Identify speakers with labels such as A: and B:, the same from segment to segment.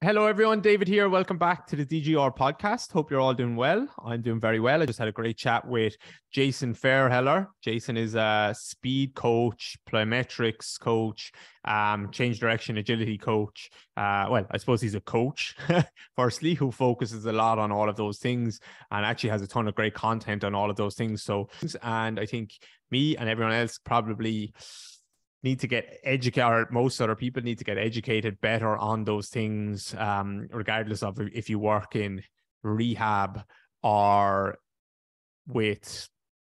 A: Hello, everyone. David here. Welcome back to the DGR podcast. Hope you're all doing well. I'm doing very well. I just had a great chat with Jason Feairheller. Jason is a speed coach, plyometrics coach, change direction agility coach. Well, I suppose he's a coach, firstly, who focuses a lot on all of those things and actually has a ton of great content on all of those things. And I think me and everyone else probably need to get educated, or most other people need to get educated better on those things, regardless of if you work in rehab or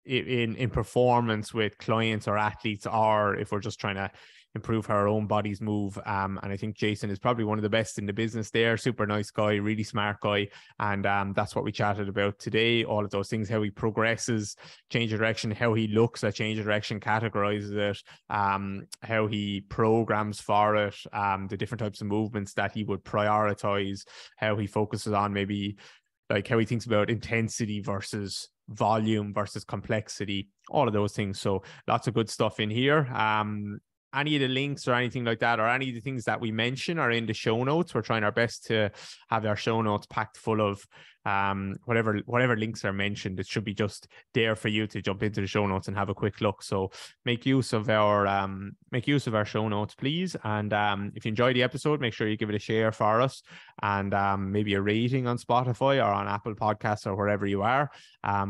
A: in performance with clients or athletes, or if we're just trying to improve how our own bodies move. And I think Jason is probably one of the best in the business there. Super nice guy, really smart guy. And that's what we chatted about today. All of those things, how he progresses, change of direction, how he looks at change of direction, categorizes it, how he programs for it, the different types of movements that he would prioritize, how he focuses on maybe like how he thinks about intensity versus volume versus complexity, all of those things. So lots of good stuff in here. Any of the links or anything like that, or any of the things that we mention are in the show notes. We're trying our best to have our show notes packed full of whatever links are mentioned. It should be just there for you to jump into the show notes and have a quick look. So make use of our show notes, please. And if you enjoy the episode, make sure you give it a share for us, and maybe a rating on Spotify or on Apple Podcasts or wherever you are. I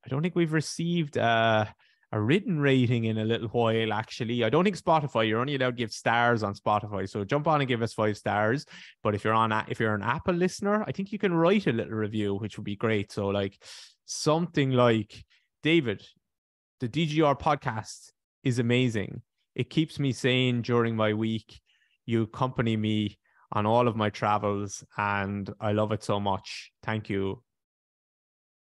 A: don't think we've received a written rating in a little while, actually. I don't think Spotify, you're only allowed to give stars on Spotify, so jump on and give us 5 stars. But if you're an Apple listener, I think you can write a little review, which would be great. So like something like, David, the DGR podcast is amazing. It keeps me sane during my week. You accompany me on all of my travels, and I love it so much. Thank you,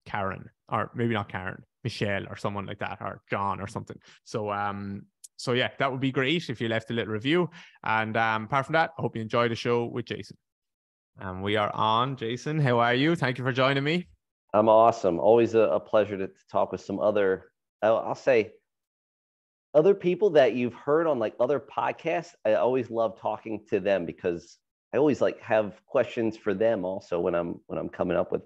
A: Karen, or maybe not Karen, Michelle or someone like that, or John or something. So yeah, that would be great if you left a little review. And apart from that, I hope you enjoy the show with Jason. And we are on. Jason, how are you? Thank you for joining me.
B: I'm awesome. Always a pleasure to talk with some other, I'll say, other people that you've heard on like other podcasts. I always love talking to them because I always like have questions for them also when I'm coming up with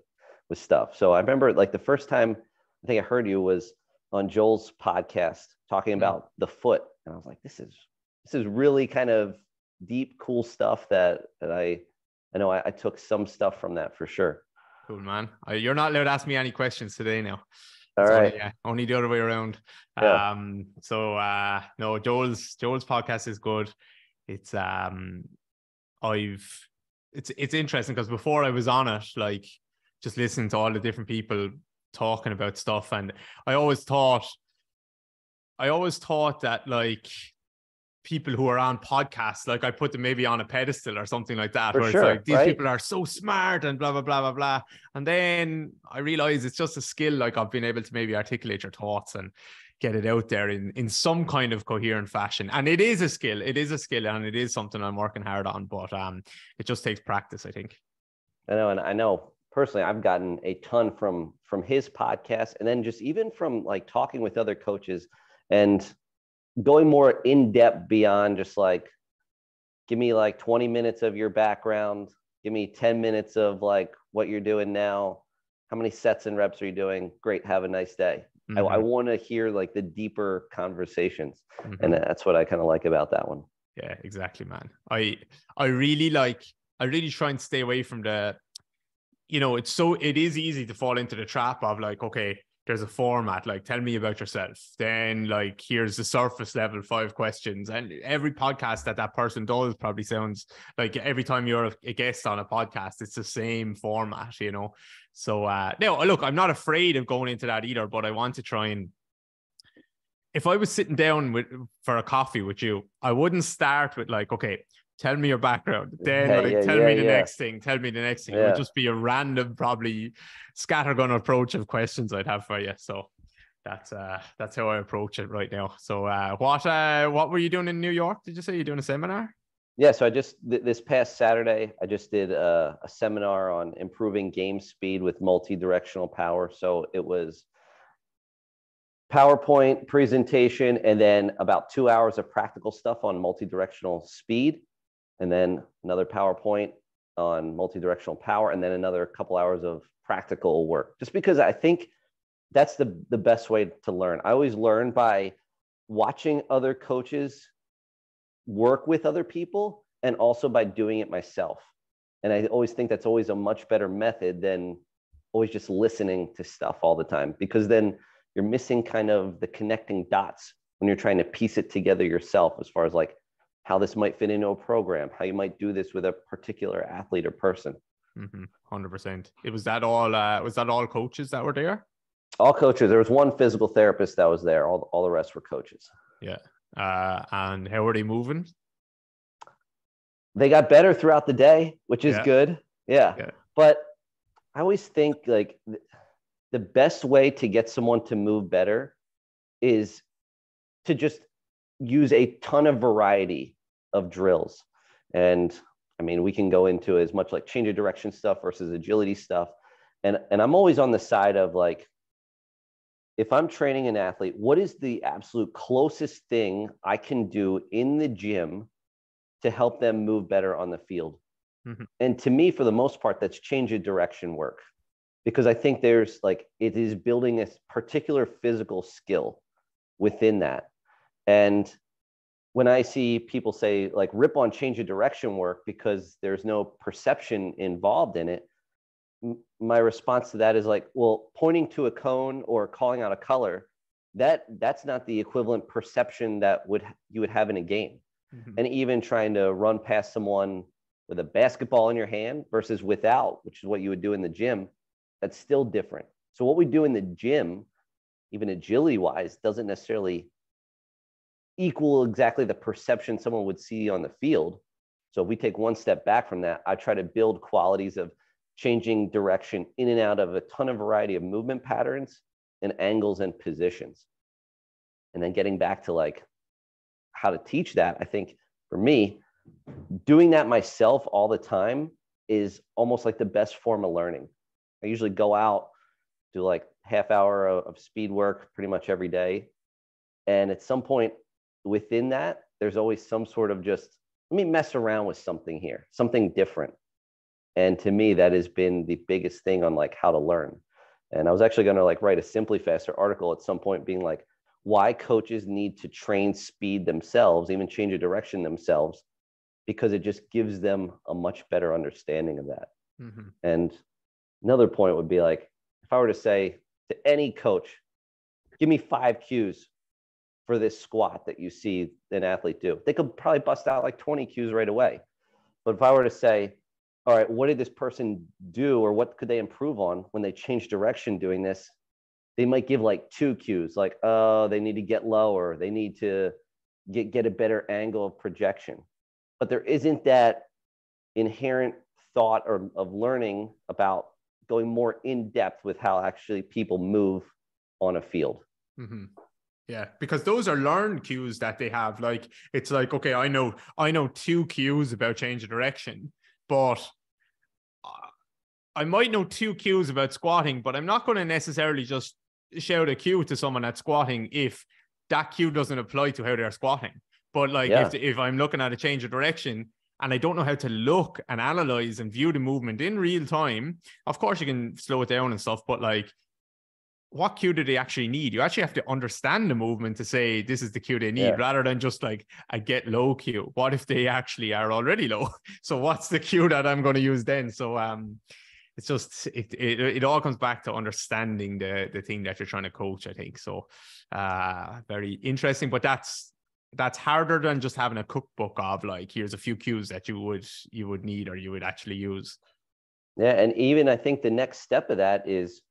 B: stuff. So I remember like the first time I think I heard you was on Joel's podcast talking about the foot. And I was like, this is really kind of deep, cool stuff that I know I took some stuff from that for sure.
A: Cool, man. You're not allowed to ask me any questions today now.
B: All right.
A: Only the other way around.
B: Yeah.
A: No, Joel's podcast is good. It's it's interesting because before I was on it, like just listening to all the different people talking about stuff, and I always thought that like people who are on podcasts, like I put them maybe on a pedestal or something like that,
B: For
A: where
B: sure,
A: it's like these
B: right?
A: people are so smart and blah blah blah blah blah, and then I realized it's just a skill. Like I've been able to maybe articulate your thoughts and get it out there in some kind of coherent fashion, and it is a skill, and it is something I'm working hard on, but it just takes practice, I think.
B: I know, and I know personally I've gotten a ton from his podcast, and then just even from like talking with other coaches and going more in depth beyond just like, give me like 20 minutes of your background, give me 10 minutes of like what you're doing now, how many sets and reps are you doing, great, have a nice day. Mm-hmm. I want to hear like the deeper conversations. Mm-hmm. And that's what I kind of like about that one.
A: Yeah, exactly, man. I really try and stay away from the, it is easy to fall into the trap of like, okay, there's a format, like tell me about yourself. Then like, here's the surface level 5 questions. And every podcast that person does probably sounds like every time you're a guest on a podcast, it's the same format, So no, look, I'm not afraid of going into that either, but I want to try and, if I was sitting down for a coffee with you, I wouldn't start with like, okay, tell me your background. Then tell me the next thing. Tell me the next thing. It would just be a random, probably scattergun approach of questions I'd have for you. So that's how I approach it right now. So what were you doing in New York? Did you say you're doing a seminar?
B: Yeah. So I just this past Saturday, I just did a seminar on improving game speed with multi-directional power. So it was PowerPoint presentation, and then about 2 hours of practical stuff on multi-directional speed. And then another PowerPoint, on multi-directional power, and then another couple hours of practical work, just because I think that's the best way to learn. I always learn by watching other coaches work with other people, and also by doing it myself. And I always think that's always a much better method than always just listening to stuff all the time, because then you're missing kind of the connecting dots when you're trying to piece it together yourself, as far as like how this might fit into a program, how you might do this with a particular athlete or person.
A: 100%. Was that all coaches that were there?
B: All coaches. There was one physical therapist that was there. All the rest were coaches.
A: Yeah. And how are they moving?
B: They got better throughout the day, which is good. Yeah. But I always think like the best way to get someone to move better is to just use a ton of variety of drills. And I mean, we can go into as much like change of direction stuff versus agility stuff. And I'm always on the side of like, if I'm training an athlete, what is the absolute closest thing I can do in the gym to help them move better on the field? And to me, for the most part, that's change of direction work, because I think there's like, it is building a particular physical skill within that. And when I see people say like rip on change of direction work because there's no perception involved in it, my response to that is like, well, pointing to a cone or calling out a color, that's not the equivalent perception that you would have in a game. And even trying to run past someone with a basketball in your hand versus without, which is what you would do in the gym, that's still different. So what we do in the gym, even agility wise, doesn't necessarily equal exactly the perception someone would see on the field. So if we take one step back from that, I try to build qualities of changing direction in and out of a ton of variety of movement patterns and angles and positions. And then getting back to like how to teach that, I think for me, doing that myself all the time is almost like the best form of learning. I usually go out, do like half hour of speed work pretty much every day. And at some point within that, there's always some sort of just, let me mess around with something here, something different. And to me, that has been the biggest thing on like how to learn. And I was actually going to like write a Simply Faster article at some point being like, why coaches need to train speed themselves, even change a direction themselves, because it just gives them a much better understanding of that. And another point would be like, if I were to say to any coach, give me 5 cues for this squat that you see an athlete do, they could probably bust out like 20 cues right away. But if I were to say, all right, what did this person do, or what could they improve on when they change direction doing this? They might give like 2 cues, like, oh, they need to get lower. They need to get a better angle of projection. But there isn't that inherent thought or of learning about going more in depth with how actually people move on a field.
A: Yeah, because those are learned cues that they have. Like, it's like, okay, I know 2 cues about change of direction, but I might know 2 cues about squatting, but I'm not going to necessarily just shout a cue to someone that's squatting if that cue doesn't apply to how they're squatting. But like, if I'm looking at a change of direction and I don't know how to look and analyze and view the movement in real time, of course you can slow it down and stuff, but like, what cue do they actually need? You actually have to understand the movement to say this is the cue they need, rather than just like a get low cue. What if they actually are already low? So what's the cue that I'm going to use then? So it's just it all comes back to understanding the thing that you're trying to coach, I think. So very interesting, but that's harder than just having a cookbook of like, here's a few cues that you would need or you would actually use.
B: Yeah, and even I think the next step of that is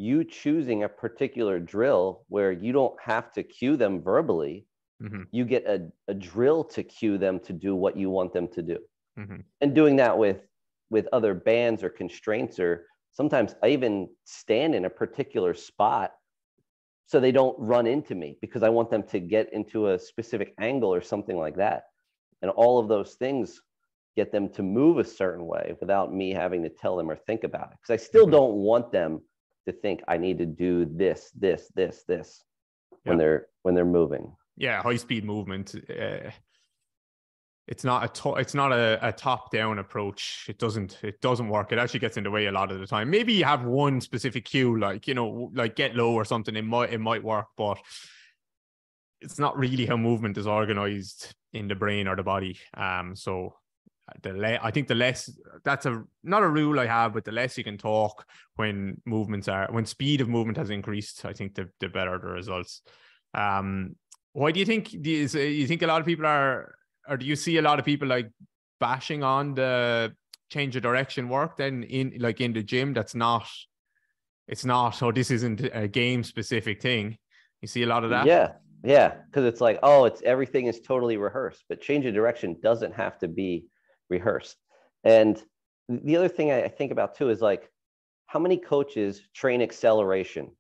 B: you choosing a particular drill where you don't have to cue them verbally. You get a drill to cue them to do what you want them to do. And doing that with other bands or constraints, or sometimes I even stand in a particular spot so they don't run into me because I want them to get into a specific angle or something like that. And all of those things get them to move a certain way without me having to tell them or think about it. Because I still don't want them to think I need to do this when they're moving.
A: Yeah, high speed movement. it's not a top down approach. It doesn't work. It actually gets in the way a lot of the time. Maybe you have one specific cue, like, you know, like get low or something. It might work, but it's not really how movement is organized in the brain or the body. So I think the less, that's not a rule I have, but the less you can talk when speed of movement has increased, I think the better the results. Why do you think, you think a lot of people are, or do you see a lot of people like bashing on the change of direction work then in the gym? It's not, oh, this isn't a game specific thing. You see a lot of that?
B: Yeah. Because it's like, oh, everything is totally rehearsed, but change of direction doesn't have to be rehearsed. And the other thing I think about too is like, how many coaches train acceleration?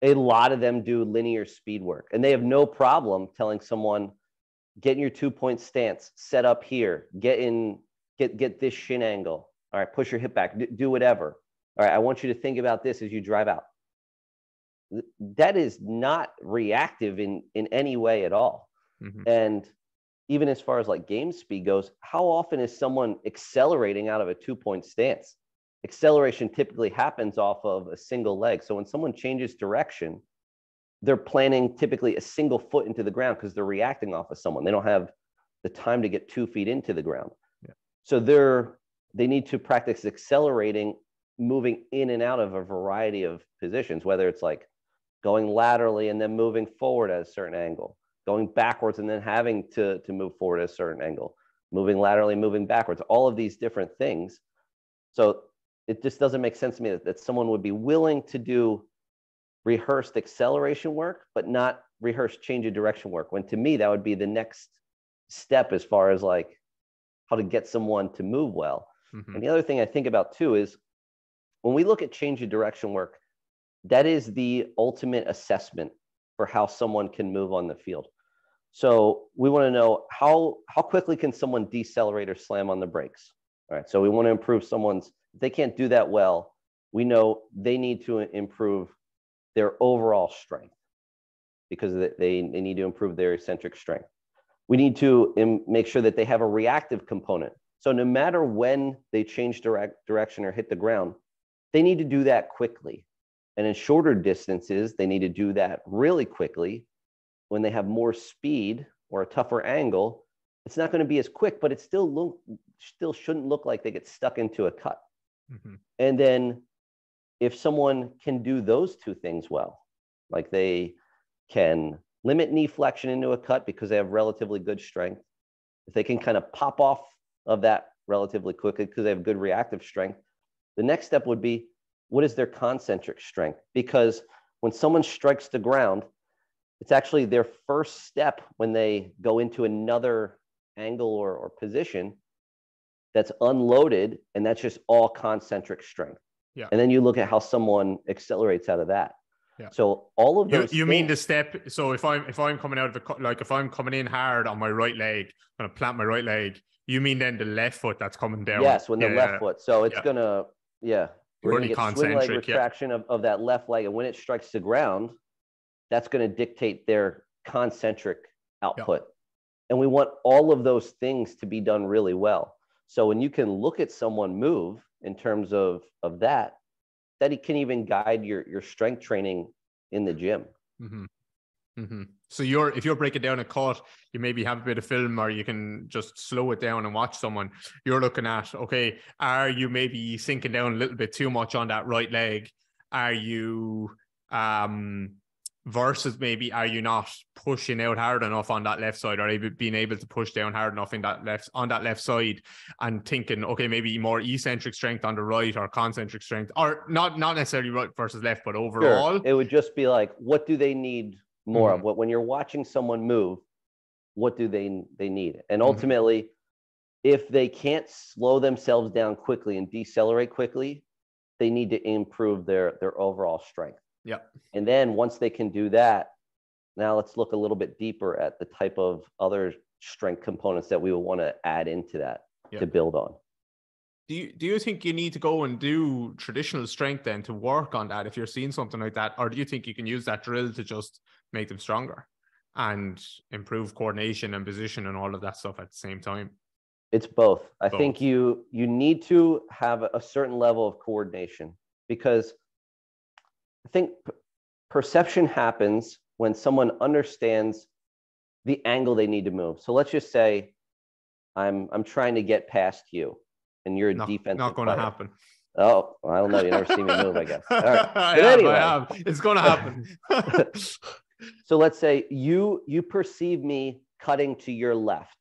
B: A lot of them do linear speed work, and they have no problem telling someone, get in your 2-point stance, set up here, get this shin angle. All right, push your hip back, do whatever. All right, I want you to think about this as you drive out. That is not reactive in any way at all.
A: Mm-hmm.
B: And even as far as like game speed goes, how often is someone accelerating out of a 2-point stance? Acceleration typically happens off of a single leg. So when someone changes direction, they're planning typically a single foot into the ground because they're reacting off of someone. They don't have the time to get 2 feet into the ground.
A: Yeah.
B: So they need to practice accelerating, moving in and out of a variety of positions, whether it's like going laterally and then moving forward at a certain angle, going backwards and then having to move forward at a certain angle, moving laterally, moving backwards, all of these different things. So it just doesn't make sense to me that someone would be willing to do rehearsed acceleration work, but not rehearsed change of direction work, when to me, that would be the next step as far as like how to get someone to move well.
A: Mm-hmm.
B: And the other thing I think about too is when we look at change of direction work, that is the ultimate assessment for how someone can move on the field. So we want to know how quickly can someone decelerate or slam on the brakes. All right, so we want to improve someone's, if they can't do that well, we know they need to improve their overall strength because they need to improve their eccentric strength. We need to make sure that they have a reactive component. So no matter when they change direction or hit the ground, they need to do that quickly. And in shorter distances, they need to do that really quickly. When they have more speed or a tougher angle, it's not going to be as quick, but it still shouldn't look like they get stuck into a cut.
A: Mm-hmm.
B: And then if someone can do those two things well, like they can limit knee flexion into a cut because they have relatively good strength, if they can kind of pop off of that relatively quickly because they have good reactive strength, the next step would be, what is their concentric strength? Because when someone strikes the ground, it's actually their first step when they go into another angle or position that's unloaded, and that's just all concentric strength.
A: Yeah.
B: And then you look at how someone accelerates out of that.
A: Yeah.
B: So all of those
A: you mean the step. So if I'm coming out of if I'm coming in hard on my right leg, I'm gonna plant my right leg, you mean then the left foot that's coming down?
B: Yes, when the left foot. So it's gonna, we're gonna get swing leg retraction of that left leg, and when it strikes the ground, that's going to dictate their concentric output. Yep. And we want all of those things to be done really well. So when you can look at someone move in terms of that it can even guide your strength training in the gym.
A: Mm-hmm. Mm-hmm. So if you're breaking down a cut, you maybe have a bit of film, or you can just slow it down and watch someone. You're looking at, okay, are you maybe sinking down a little bit too much on that right leg? Are you versus maybe, are you not pushing out hard enough on that left side, or being able to push down hard enough on that left side, and thinking, okay, maybe more eccentric strength on the right, or concentric strength, or not necessarily right versus left, but overall.
B: Sure. It would just be like, what do they need more of? When you're watching someone move, what do they need? And ultimately, if they can't slow themselves down quickly and decelerate quickly, they need to improve their overall strength.
A: Yeah.
B: And then once they can do that, now let's look a little bit deeper at the type of other strength components that we will want to add into that to build on.
A: Do you think you need to go and do traditional strength then to work on that if you're seeing something like that? Or do you think you can use that drill to just make them stronger? and improve coordination and position and all of that stuff at the same time?
B: It's both. I
A: Both.
B: think you need to have a certain level of coordination, because I think perception happens when someone understands the angle they need to move. So let's just say I'm trying to get past you and you're a defensive
A: Not going to
B: player.
A: happen.
B: Oh, I don't know. You never see me move, I guess. All right.
A: I have. It's going to happen.
B: So let's say you perceive me cutting to your left.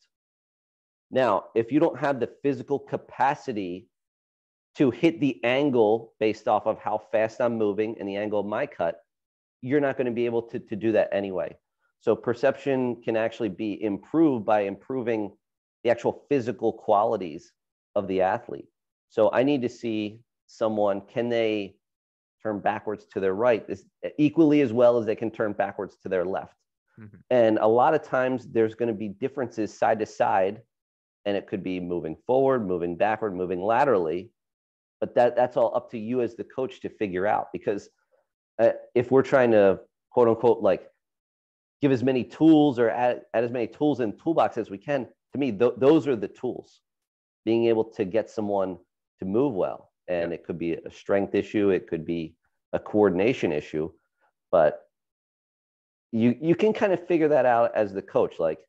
B: Now, if you don't have the physical capacity to hit the angle based off of how fast I'm moving and the angle of my cut, you're not going to be able to do that anyway. So perception can actually be improved by improving the actual physical qualities of the athlete. So I need to see someone, can they turn backwards to their right equally as well as they can turn backwards to their left?
A: Mm-hmm.
B: And a lot of times there's going to be differences side to side, and it could be moving forward, moving backward, moving laterally. But that's all up to you as the coach to figure out, because if we're trying to, quote unquote, like give as many tools or add as many tools in the toolbox as we can, to me, those are the tools. Being able to get someone to move well. And it could be a strength issue. It could be a coordination issue. But you can kind of figure that out as the coach. Like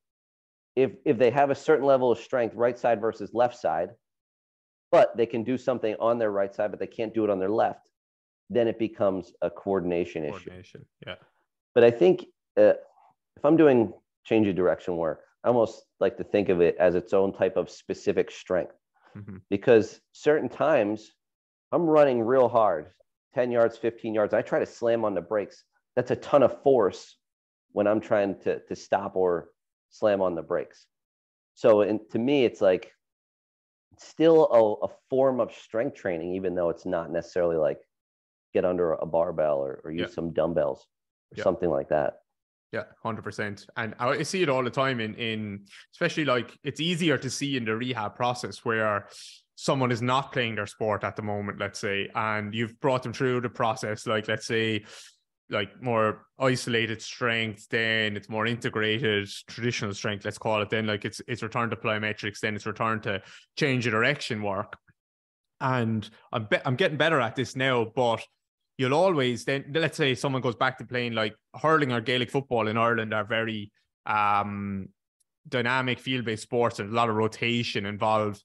B: if they have a certain level of strength, right side versus left side, but they can do something on their right side, but they can't do it on their left, then it becomes a coordination issue.
A: Yeah.
B: But I think if I'm doing change of direction work, I almost like to think of it as its own type of specific strength. Mm-hmm. Because certain times I'm running real hard, 10 yards, 15 yards. I try to slam on the brakes. That's a ton of force when I'm trying to stop or slam on the brakes. So to me, it's like still a form of strength training, even though it's not necessarily like get under a barbell or use some dumbbells or something like that.
A: Yeah, 100%. And I see it all the time in especially like it's easier to see in the rehab process where someone is not playing their sport at the moment, let's say, and you've brought them through the process, like let's say like more isolated strength, then it's more integrated traditional strength, let's call it, then like it's returned to plyometrics, then it's returned to change of direction work. And I'm getting better at this now, but you'll always then, let's say someone goes back to playing like hurling or Gaelic football in Ireland are very dynamic field-based sports and a lot of rotation involved.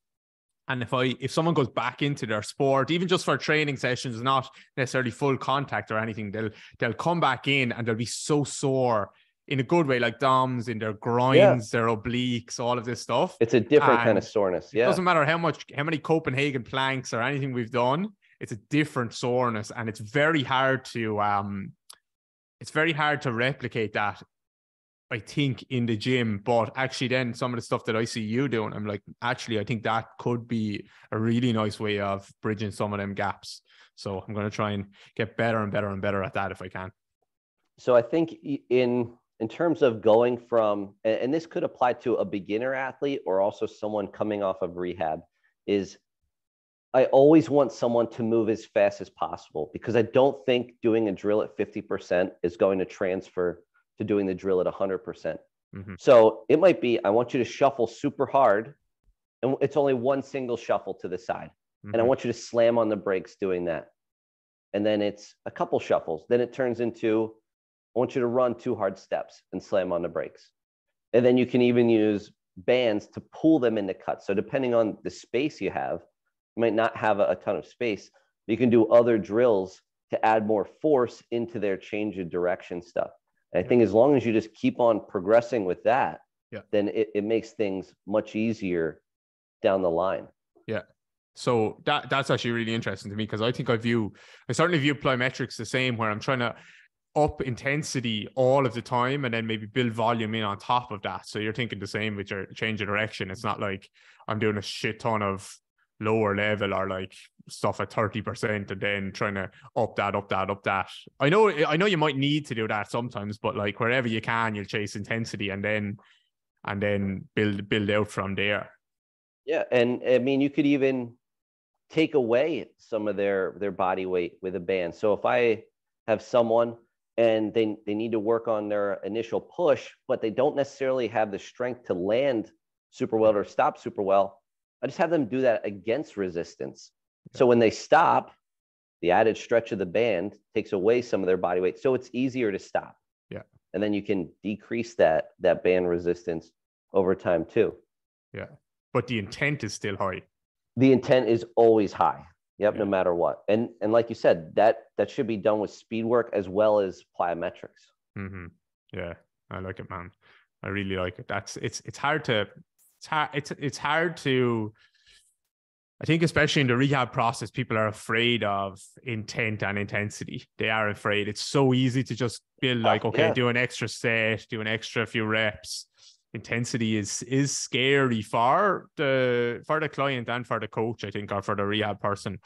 A: And if someone goes back into their sport, even just for training sessions, not necessarily full contact or anything, they'll come back in and they'll be so sore in a good way, like DOMs in their groins, their obliques, all of this stuff.
B: It's a different kind of soreness. Yeah.
A: It doesn't matter how many Copenhagen planks or anything we've done. It's a different soreness, and it's very hard to replicate that, I think, in the gym. But actually then some of the stuff that I see you doing, I'm like, actually, I think that could be a really nice way of bridging some of them gaps. So I'm going to try and get better and better and better at that if I can.
B: So I think in terms of going from, and this could apply to a beginner athlete or also someone coming off of rehab, is I always want someone to move as fast as possible, because I don't think doing a drill at 50% is going to transfer to doing the drill at 100%. Mm-hmm. So it might be, I want you to shuffle super hard, and it's only one single shuffle to the side. Mm-hmm. And I want you to slam on the brakes doing that. And then it's a couple shuffles. Then it turns into, I want you to run 2 hard steps and slam on the brakes. And then you can even use bands to pull them into cuts. So depending on the space you have, you might not have a ton of space, but you can do other drills to add more force into their change of direction stuff. And I think as long as you just keep on progressing with that, then it makes things much easier down the line.
A: Yeah. So that's actually really interesting to me, because I think I certainly view plyometrics the same, where I'm trying to up intensity all of the time and then maybe build volume in on top of that. So you're thinking the same with your change of direction. It's not like I'm doing a shit ton of lower level or like stuff at 30% and then trying to up that. I know you might need to do that sometimes, but like wherever you can, you'll chase intensity and then build out from there.
B: Yeah. And I mean, you could even take away some of their body weight with a band. So if I have someone and they need to work on their initial push, but they don't necessarily have the strength to land super well or stop super well, I just have them do that against resistance. Yeah. So when they stop, the added stretch of the band takes away some of their body weight. So it's easier to stop.
A: Yeah.
B: And then you can decrease that band resistance over time too.
A: Yeah. But the intent is still high.
B: The intent is always high. Yep. Yeah. No matter what. And like you said, that should be done with speed work as well as plyometrics.
A: Mm-hmm. Yeah. I like it, man. I really like it. It's hard to, I think especially in the rehab process, people are afraid of intent and intensity. They are afraid. It's so easy to just feel like, okay, do an extra set, do an extra few reps. Intensity is scary for the client and for the coach, I think, or for the rehab person.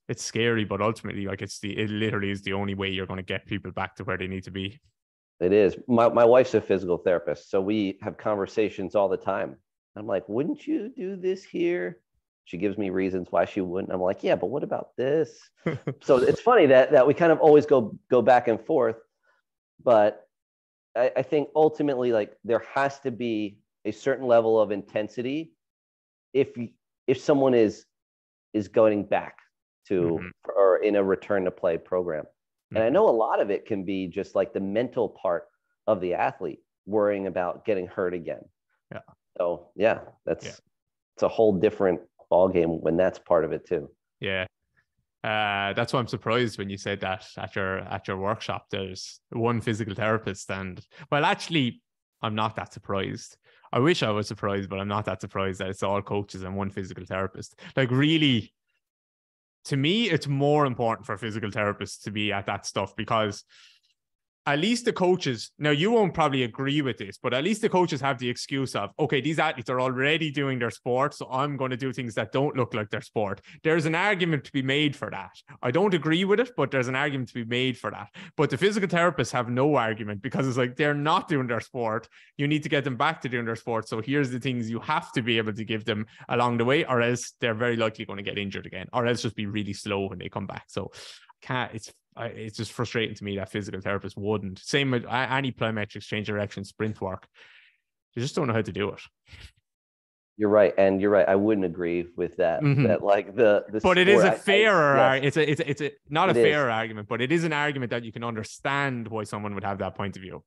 A: It's scary, but ultimately, like it literally is the only way you're going to get people back to where they need to be.
B: It is. My wife's a physical therapist, so we have conversations all the time. I'm like, wouldn't you do this here? She gives me reasons why she wouldn't. I'm like, yeah, but what about this? So it's funny that we kind of always go back and forth. But I think ultimately, like, there has to be a certain level of intensity if someone is going back to or in a return to play program. And I know a lot of it can be just like the mental part of the athlete worrying about getting hurt again.
A: Yeah.
B: So yeah, it's a whole different ball game when that's part of it too.
A: Yeah. That's why I'm surprised when you said that at your workshop there's one physical therapist, and well, actually I'm not that surprised. I wish I was surprised, but I'm not that surprised that it's all coaches and one physical therapist. Like, really, to me, it's more important for physical therapists to be at that stuff, because at least the coaches, now you won't probably agree with this, but at least the coaches have the excuse of, okay, these athletes are already doing their sport, so I'm going to do things that don't look like their sport. There's an argument to be made for that. I don't agree with it, but there's an argument to be made for that. But the physical therapists have no argument, because it's like, they're not doing their sport. You need to get them back to doing their sport. So here's the things you have to be able to give them along the way, or else they're very likely going to get injured again, or else just be really slow when they come back. So it's just frustrating to me that physical therapists wouldn't. Same with any plyometrics, change direction, sprint work. They just don't know how to do it.
B: You're right, and you're right. I wouldn't agree with that. That like the
A: but
B: sport,
A: it is a fairer.
B: Yes.
A: It's not a fair argument, but it is an argument that you can understand why someone would have that point of view.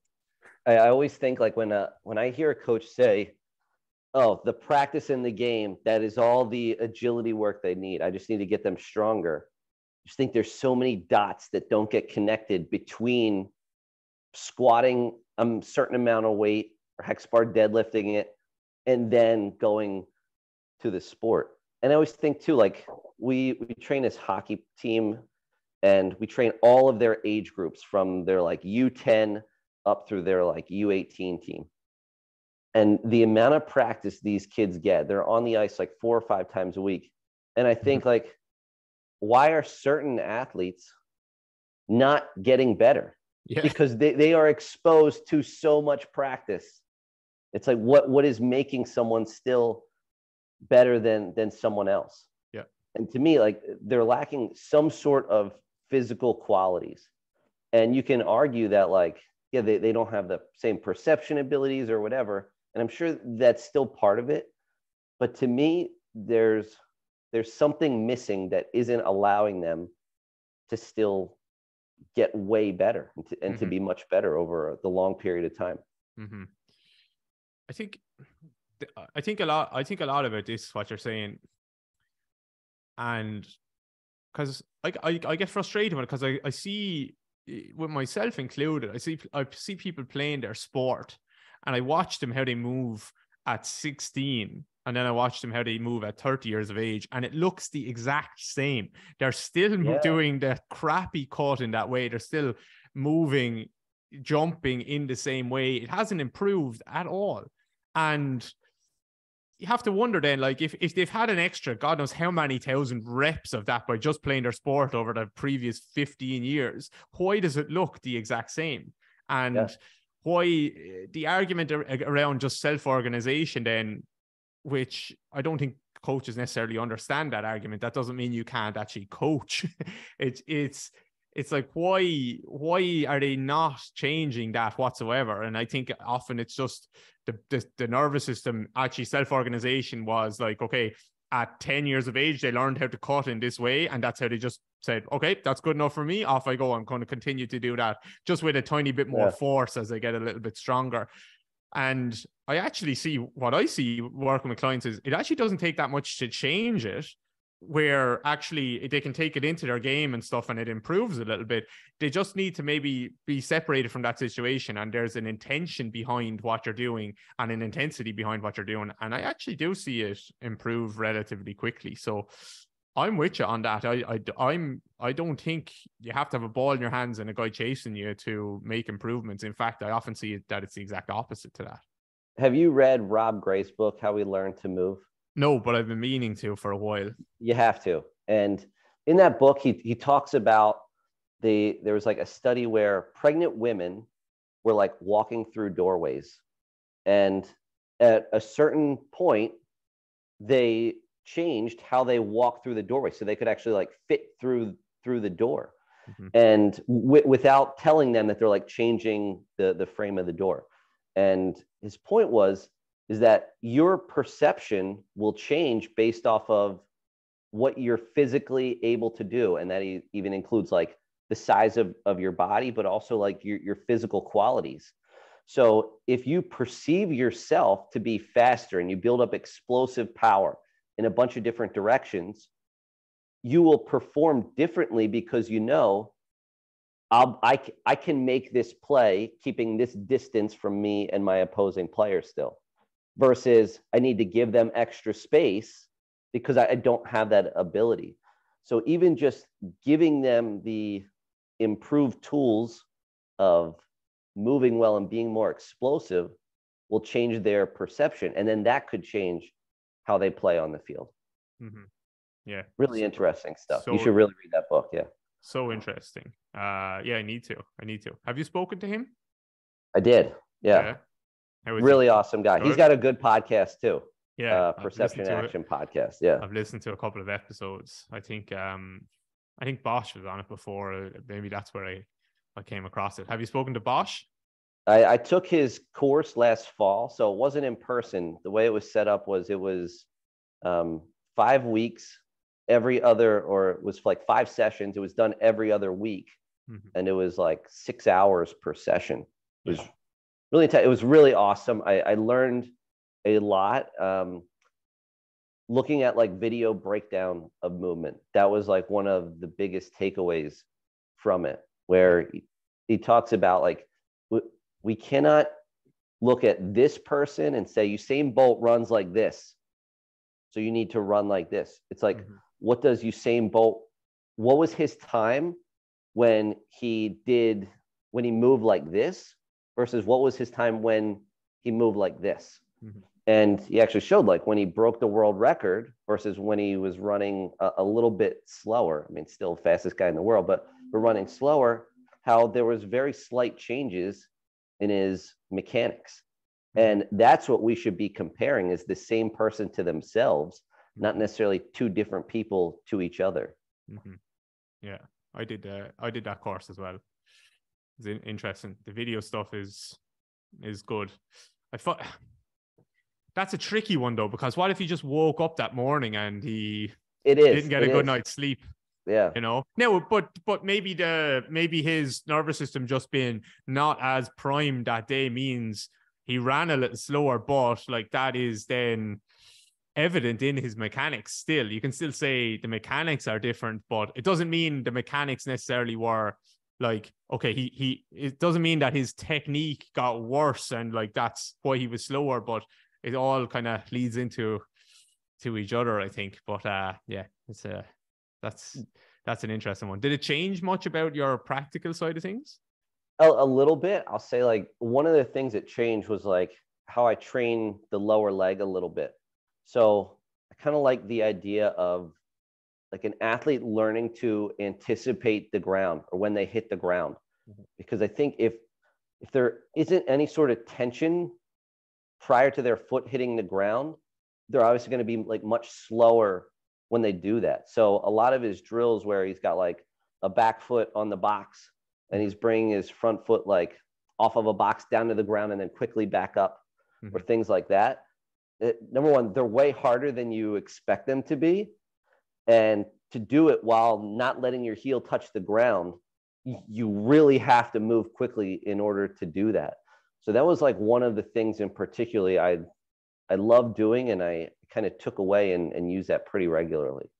B: I always think, like, when I hear a coach say, "Oh, the practice in the game, that is all the agility work they need. I just need to get them stronger." I just think there's so many dots that don't get connected between squatting a certain amount of weight or hex bar deadlifting it and then going to the sport. And I always think too, like, we train this hockey team, and we train all of their age groups from their like U10 up through their like U18 team. And the amount of practice these kids get, they're on the ice like 4 or 5 times a week. And I think, like, why are certain athletes not getting better? Yeah. Because they are exposed to so much practice. It's like, what is making someone still better than someone else?
A: Yeah.
B: And to me, like, they're lacking some sort of physical qualities. And you can argue that, like, yeah, they don't have the same perception abilities or whatever. And I'm sure that's still part of it. But to me, there's something missing that isn't allowing them to still get way better and to be much better over the long period of time.
A: Mm-hmm. I think a lot of it is what you're saying, and because I get frustrated with it, because I see, with myself included, I see people playing their sport, and I watch them how they move at 16. And then I watched them how they move at 30 years of age, and it looks the exact same. They're still doing the crappy cut in that way. They're still moving, jumping in the same way. It hasn't improved at all. And you have to wonder then, like, if they've had an extra, God knows how many thousand reps of that by just playing their sport over the previous 15 years, why does it look the exact same? And why the argument around just self-organization then, which I don't think coaches necessarily understand that argument. That doesn't mean you can't actually coach. It's it's like, why are they not changing that whatsoever? And I think often it's just the nervous system, actually self-organization was like, okay, at 10 years of age, they learned how to cut in this way. And that's how they just said, okay, that's good enough for me. Off I go. I'm going to continue to do that just with a tiny bit more force as I get a little bit stronger. And I actually see what I see working with clients is it actually doesn't take that much to change it, where actually they can take it into their game and stuff and it improves a little bit. They just need to maybe be separated from that situation, and there's an intention behind what you're doing and an intensity behind what you're doing. And I actually do see it improve relatively quickly. So I'm with you on that. I don't think you have to have a ball in your hands and a guy chasing you to make improvements. In fact, I often see that it's the exact opposite to that.
B: Have you read Rob Gray's book, How We Learn to Move?
A: No, but I've been meaning to for a while.
B: You have to. And in that book, he talks about there was like a study where pregnant women were like walking through doorways. And at a certain point, they changed how they walk through the doorway so they could actually like fit through the door. Mm-hmm. And without telling them that they're like changing the frame of the door. And his point is that your perception will change based off of what you're physically able to do. And that even includes like the size of your body, but also like your physical qualities. So if you perceive yourself to be faster and you build up explosive power in a bunch of different directions, you will perform differently because you know, I can make this play keeping this distance from me and my opposing player still, versus I need to give them extra space because I don't have that ability. So even just giving them the improved tools of moving well and being more explosive will change their perception. And then that could change how they play on the field.
A: Mm-hmm. Yeah.
B: Really interesting stuff. You should really read that book. Yeah.
A: So interesting. Yeah, I need to. Have you spoken to him?
B: I did. Yeah. Really awesome guy. Good. He's got a good podcast too.
A: Yeah.
B: Perception Action podcast. Yeah.
A: I've listened to a couple of episodes. I think Bosch was on it before. Maybe that's where I came across it. Have you spoken to Bosch?
B: I took his course last fall, so it wasn't in person. The way it was set up was 5 weeks every other, or it was like 5 sessions. It was done every other week. Mm-hmm. And it was like 6 hours per session. It was really it was really awesome. I learned a lot. Looking at like video breakdown of movement, that was like one of the biggest takeaways from it, where he talks about like, we cannot look at this person and say Usain Bolt runs like this, so you need to run like this. It's like, mm-hmm. What does Usain Bolt, what was his time when he moved like this versus what was his time when he moved like this? Mm-hmm. And he actually showed like when he broke the world record versus when he was running a little bit slower. I mean, still fastest guy in the world, but running slower, how there was very slight changes in his mechanics. And that's what we should be comparing, is the same person to themselves, not necessarily two different people to each other.
A: Mm-hmm. Yeah, I did that course as well. It's interesting. The video stuff is good. I thought that's a tricky one though, because what if he just woke up that morning and he didn't get a good night's sleep?
B: Yeah.
A: You know, no, but maybe his nervous system just being not as primed that day means he ran a little slower, but like that is then evident in his mechanics still. You can still say the mechanics are different, but it doesn't mean the mechanics necessarily were like, okay, it doesn't mean that his technique got worse and like that's why he was slower, but it all kind of leads into each other, I think. But yeah, that's an interesting one. Did it change much about your practical side of things?
B: A little bit. I'll say like one of the things that changed was like how I train the lower leg a little bit. So I kind of like the idea of like an athlete learning to anticipate the ground or when they hit the ground. Mm-hmm. Because I think if there isn't any sort of tension prior to their foot hitting the ground, they're obviously going to be like much slower when they do that. So a lot of his drills where he's got like a back foot on the box and he's bringing his front foot like off of a box down to the ground and then quickly back up, or things like that. Number one, they're way harder than you expect them to be. And to do it while not letting your heel touch the ground, you really have to move quickly in order to do that. So that was like one of the things in particularly I love doing, and I kind of took away and use that pretty regularly.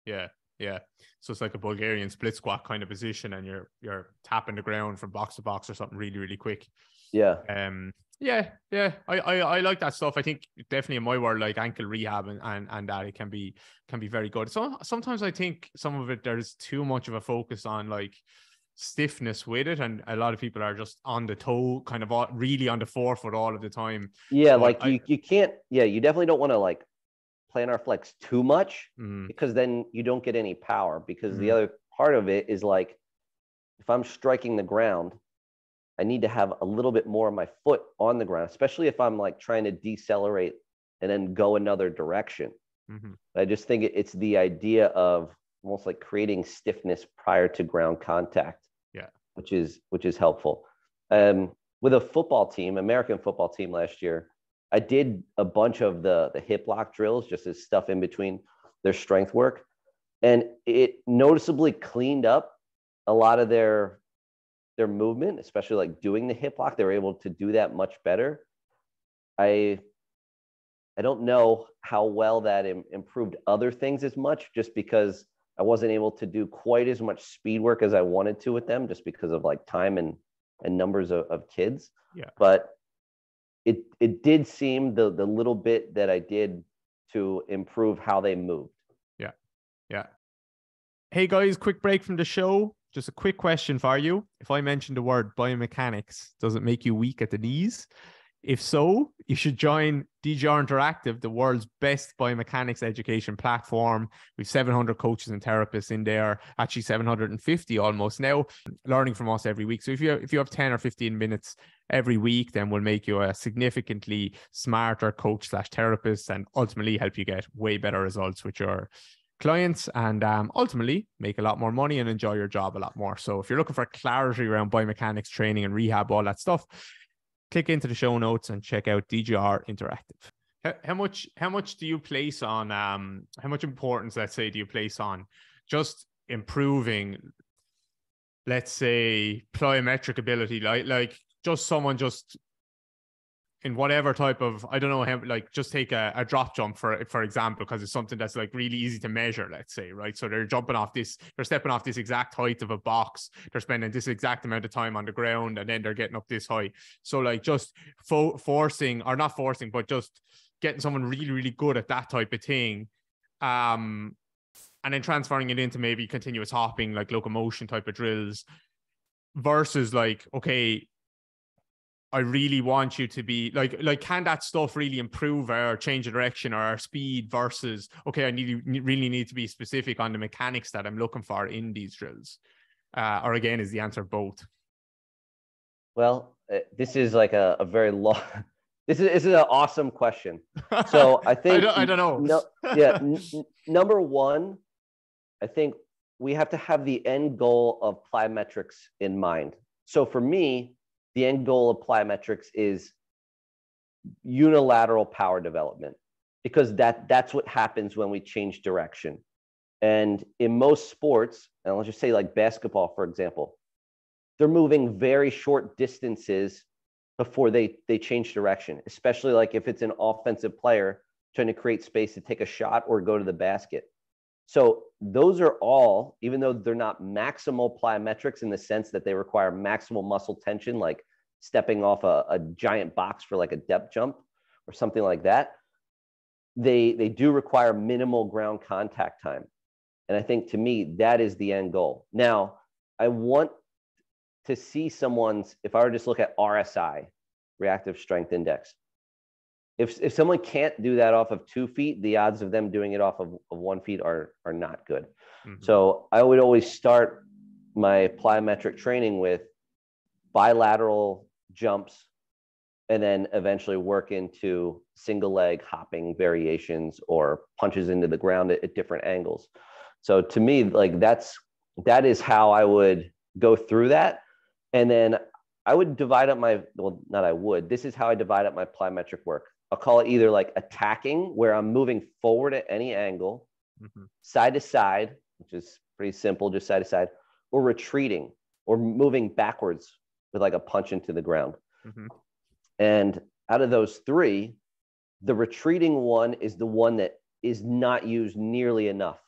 A: Yeah. Yeah. So it's like a Bulgarian split squat kind of position, and you're tapping the ground from box to box or something really, really quick.
B: Yeah.
A: Yeah. I like that stuff. I think definitely in my world, like ankle rehab and that, it can be very good. So sometimes I think some of it, there's too much of a focus on like stiffness with it, and a lot of people are just on the toe, kind of really on the forefoot all of the time.
B: Yeah, but like you can't, you definitely don't want to like plantar flex too much, because then you don't get any power, because the other part of it is like, if I'm striking the ground, I need to have a little bit more of my foot on the ground, especially if I'm like trying to decelerate and then go another direction. I just think it's the idea of almost like creating stiffness prior to ground contact.
A: Yeah.
B: Which is helpful. With a football team, American football team last year, I did a bunch of the hip lock drills just as stuff in between their strength work. And it noticeably cleaned up a lot of their movement, especially like doing the hip lock. They were able to do that much better. I don't know how well that improved other things as much, just because I wasn't able to do quite as much speed work as I wanted to with them, just because of like time and numbers of kids.
A: Yeah.
B: But it did seem the little bit that I did to improve how they moved.
A: Yeah. Yeah. Hey guys, quick break from the show. Just a quick question for you. If I mention the word biomechanics, does it make you weak at the knees? If so, you should join DGR Interactive, the world's best biomechanics education platform. We've 700 coaches and therapists in there, actually 750 almost now, learning from us every week. So if you have 10 or 15 minutes every week, then we'll make you a significantly smarter coach/therapist, and ultimately help you get way better results with your clients, and ultimately make a lot more money and enjoy your job a lot more. So if you're looking for clarity around biomechanics training and rehab, all that stuff, click into the show notes and check out DGR Interactive. How much do you place on how much importance, let's say, do you place on just improving, let's say, plyometric ability, like just someone just in whatever type of, I don't know, like just take a drop jump for example, because it's something that's like really easy to measure, let's say, right? So they're stepping off this exact height of a box, they're spending this exact amount of time on the ground, and then they're getting up this high. So like just forcing, or not forcing, but just getting someone really, really good at that type of thing, and then transferring it into maybe continuous hopping, like locomotion type of drills, versus like, okay, I really want you to be like, can that stuff really improve our change of direction or our speed, versus, okay, I really need to be specific on the mechanics that I'm looking for in these drills? Or again, is the answer both?
B: Well, this is like a very long, this is an awesome question. So I think,
A: I don't know.
B: Number one, I think we have to have the end goal of plyometrics in mind. So for me, the end goal of plyometrics is unilateral power development, because that's what happens when we change direction. And in most sports, and let's just say like basketball, for example, they're moving very short distances before they change direction, especially like if it's an offensive player trying to create space to take a shot or go to the basket. So those are all, even though they're not maximal plyometrics in the sense that they require maximal muscle tension, like stepping off a giant box for like a depth jump or something like that, they do require minimal ground contact time. And I think, to me, that is the end goal. Now, I want to see someone's, if I were to just look at RSI, reactive strength index, if someone can't do that off of 2 feet, the odds of them doing it off of 1 feet are not good. So I would always start my plyometric training with bilateral jumps, and then eventually work into single leg hopping variations or punches into the ground at different angles. So to me, like, that's that is how I would go through that. And then I would divide up this is how I divide up my plyometric work. I'll call it either like attacking, where I'm moving forward at any angle, side to side, which is pretty simple, just side to side, or retreating, or moving backwards with like a punch into the ground. And out of those three, the retreating one is the one that is not used nearly enough.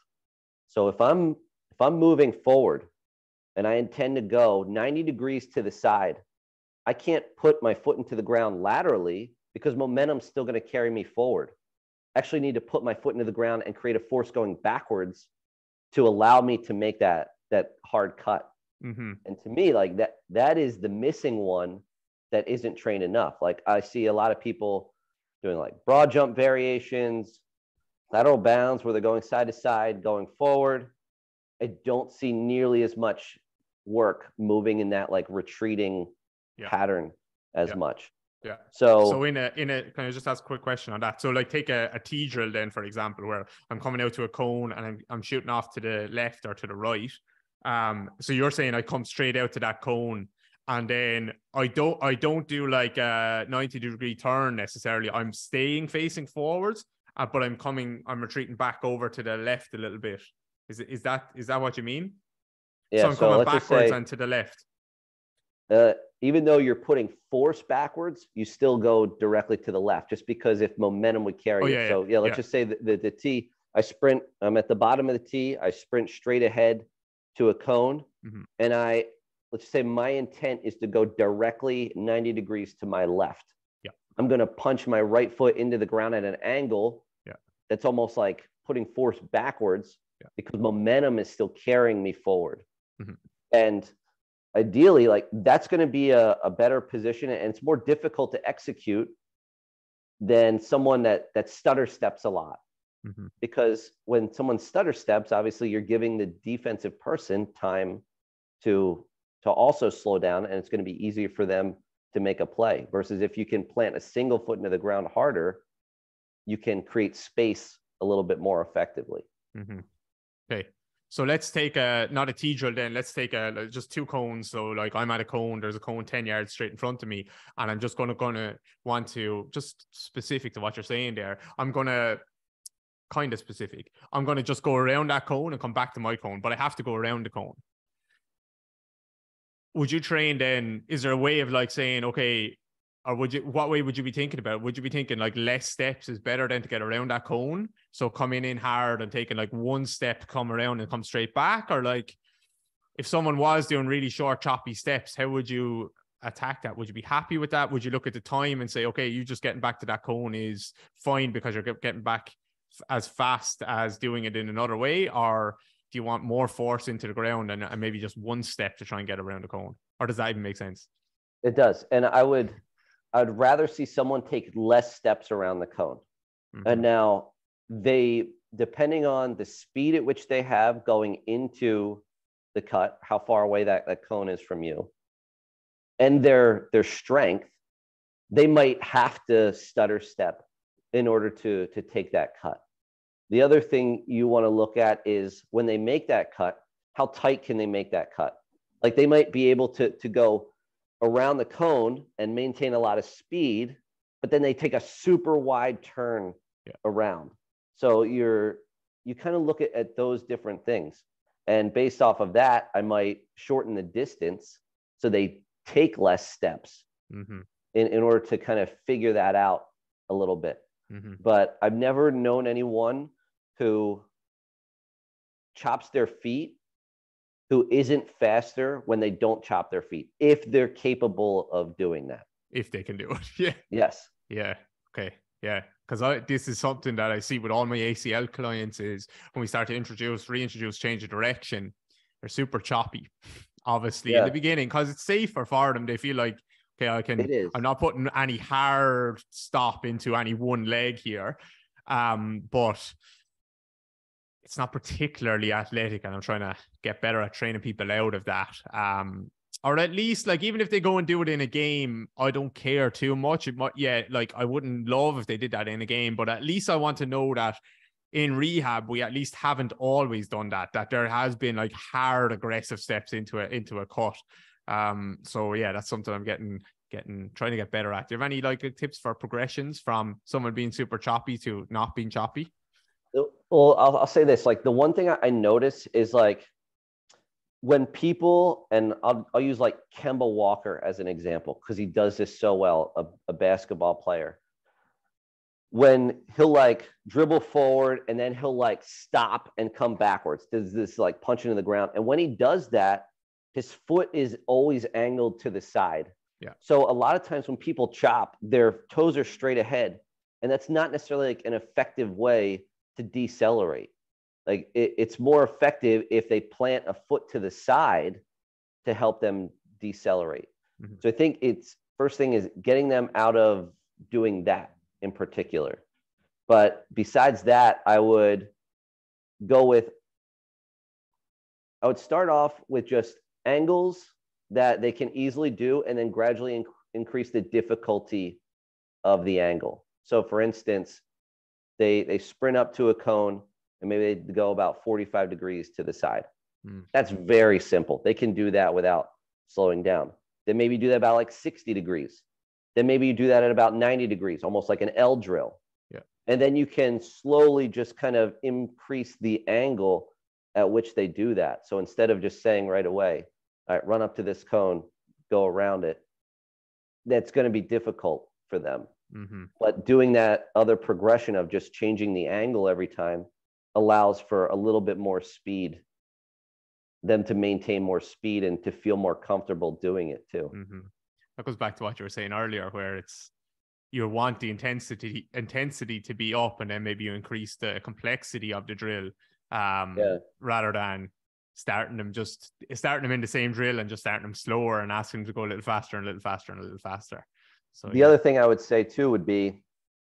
B: So if I'm moving forward and I intend to go 90 degrees to the side, I can't put my foot into the ground laterally because momentum's still going to carry me forward. I actually need to put my foot into the ground and create a force going backwards to allow me to make that hard cut. And to me, like that is the missing one that isn't trained enough. Like I see a lot of people doing like broad jump variations, lateral bounds where they're going side to side, going forward. I don't see nearly as much work moving in that like retreating pattern as much.
A: Yeah.
B: So
A: in a, can I just ask a quick question on that? So like take a T drill then, for example, where I'm coming out to a cone and I'm shooting off to the left or to the right. So you're saying I come straight out to that cone, and then I don't do like a 90-degree turn necessarily. I'm staying facing forwards, but I'm retreating back over to the left a little bit. Is that what you mean?
B: Yeah.
A: So I'm coming backwards and to the left.
B: Even though you're putting force backwards, you still go directly to the left, just because if momentum would carry you. So let's just say the T, I sprint, I'm at the bottom of the T, I sprint straight ahead to a cone, and let's say my intent is to go directly 90 degrees to my left. I'm going to punch my right foot into the ground at an angle that's almost like putting force backwards because momentum is still carrying me forward. And ideally, like that's going to be a better position, and it's more difficult to execute than someone that stutter steps a lot. Because when someone stutter steps, obviously you're giving the defensive person time to also slow down, and it's going to be easier for them to make a play. Versus if you can plant a single foot into the ground harder, you can create space a little bit more effectively.
A: Okay. So let's take not a T drill then, let's take just two cones. So like I'm at a cone, there's a cone 10 yards straight in front of me, and I'm just going to want to, just specific to what you're saying there, I'm going to just go around that cone and come back to my cone, but I have to go around the cone. Would you train then, is there a way of like saying, okay, or what way would you be thinking about? Would you be thinking like less steps is better than to get around that cone? So coming in hard and taking like one step, come around and come straight back? Or like if someone was doing really short, choppy steps, how would you attack that? Would you be happy with that? Would you look at the time and say, okay, you just getting back to that cone is fine because you're getting back as fast as doing it in another way? Or do you want more force into the ground and maybe just one step to try and get around the cone? Or does that even make sense?
B: It does. And I'd rather see someone take less steps around the cone. And now depending on the speed at which they have going into the cut, how far away that cone is from you, and their strength, they might have to stutter step in order to take that cut. The other thing you want to look at is when they make that cut, how tight can they make that cut? Like they might be able to go around the cone and maintain a lot of speed, but then they take a super wide turn around. So you kind of look at those different things. And based off of that, I might shorten the distance so they take less steps in order to kind of figure that out a little bit. But I've never known anyone who chops their feet who isn't faster when they don't chop their feet, if they're capable of doing that.
A: If they can do it. Yeah.
B: Yes.
A: Yeah. Okay. Yeah. Because this is something that I see with all my ACL clients is when we start to reintroduce change of direction, they're super choppy, obviously, in the beginning, because it's safer for them. They feel like, okay, I'm not putting any hard stop into any one leg here. But it's not particularly athletic, and I'm trying to get better at training people out of that. Or at least, like, even if they go and do it in a game, I don't care too much. Like, I wouldn't love if they did that in a game, but at least I want to know that in rehab, we at least haven't always done that, that there has been like hard, aggressive steps into a cut. So yeah, that's something I'm trying to get better at. Do you have any like tips for progressions from someone being super choppy to not being choppy?
B: Well, I'll say this, like the one thing I notice is like when people, and I'll use like Kemba Walker as an example, because he does this so well, a basketball player. When he'll like dribble forward and then he'll like stop and come backwards, does this like punch into the ground. And when he does that, his foot is always angled to the side.
A: Yeah.
B: So a lot of times when people chop, their toes are straight ahead. And that's not necessarily like an effective way to decelerate. Like it's more effective if they plant a foot to the side to help them decelerate. Mm-hmm. So I think it's first thing is getting them out of doing that in particular. But besides that, I would start off with just angles that they can easily do and then gradually increase the difficulty of the angle. So for instance, they sprint up to a cone and maybe they go about 45 degrees to the side. That's very simple. They can do that without slowing down. Then maybe do that about like 60 degrees. Then maybe you do that at about 90 degrees, almost like an L drill.
A: Yeah.
B: And then you can slowly just kind of increase the angle at which they do that. So instead of just saying right away, all right, run up to this cone, go around it, that's going to be difficult for them. Mm-hmm. But doing that other progression of just changing the angle every time allows for a little bit more speed, them to maintain more speed and to feel more comfortable doing it too.
A: Mm-hmm. That goes back to what you were saying earlier, where it's you want the intensity to be up, and then maybe you increase the complexity of the drill, rather than starting them in the same drill and just starting them slower and asking them to go a little faster and a little faster and a little faster. So
B: the other thing I would say too would be,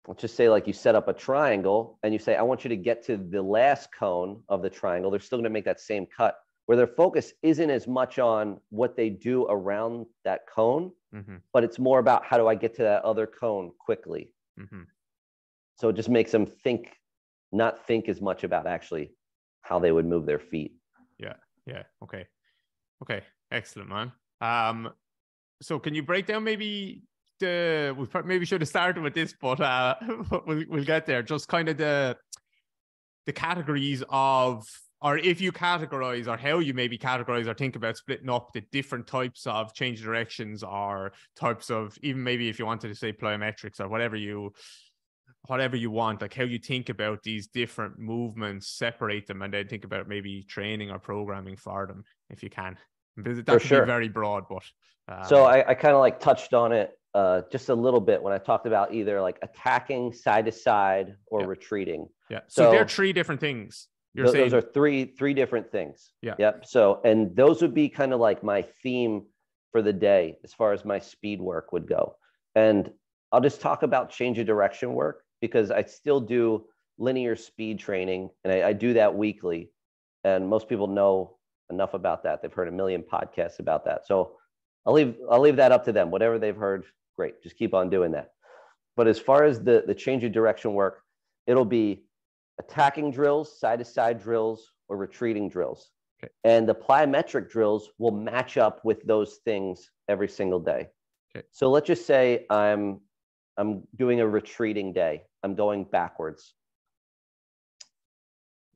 B: let's just say like you set up a triangle and you say, I want you to get to the last cone of the triangle. They're still going to make that same cut, where their focus isn't as much on what they do around that cone, mm-hmm. but it's more about how do I get to that other cone quickly. Mm-hmm. So it just makes them not think as much about actually how they would move their feet.
A: Yeah. Okay. Excellent, man. So can you break down maybe we maybe should have started with this, but we'll get there. Just kind of the categories of, or if you categorize, or how you maybe categorize or think about splitting up the different types of change of directions, or types of, even maybe if you wanted to say plyometrics or whatever you want, like how you think about these different movements, separate them, and then think about maybe training or programming for them if you can. That could be very broad, but
B: so I kind of like touched on it just a little bit when I talked about either like attacking side to side or retreating.
A: Yeah. So they're three different things.
B: Those are three different things.
A: Yeah.
B: Yep. So, and those would be kind of like my theme for the day as far as my speed work would go. And I'll just talk about change of direction work, because I still do linear speed training, and I do that weekly. And most people know enough about that. They've heard a million podcasts about that. So I'll leave that up to them. Whatever they've heard, great. Just keep on doing that. But as far as the change of direction work, it'll be attacking drills, side-to-side drills, or retreating drills. Okay. And the plyometric drills will match up with those things every single day. Okay. So let's just say I'm doing a retreating day. I'm going backwards.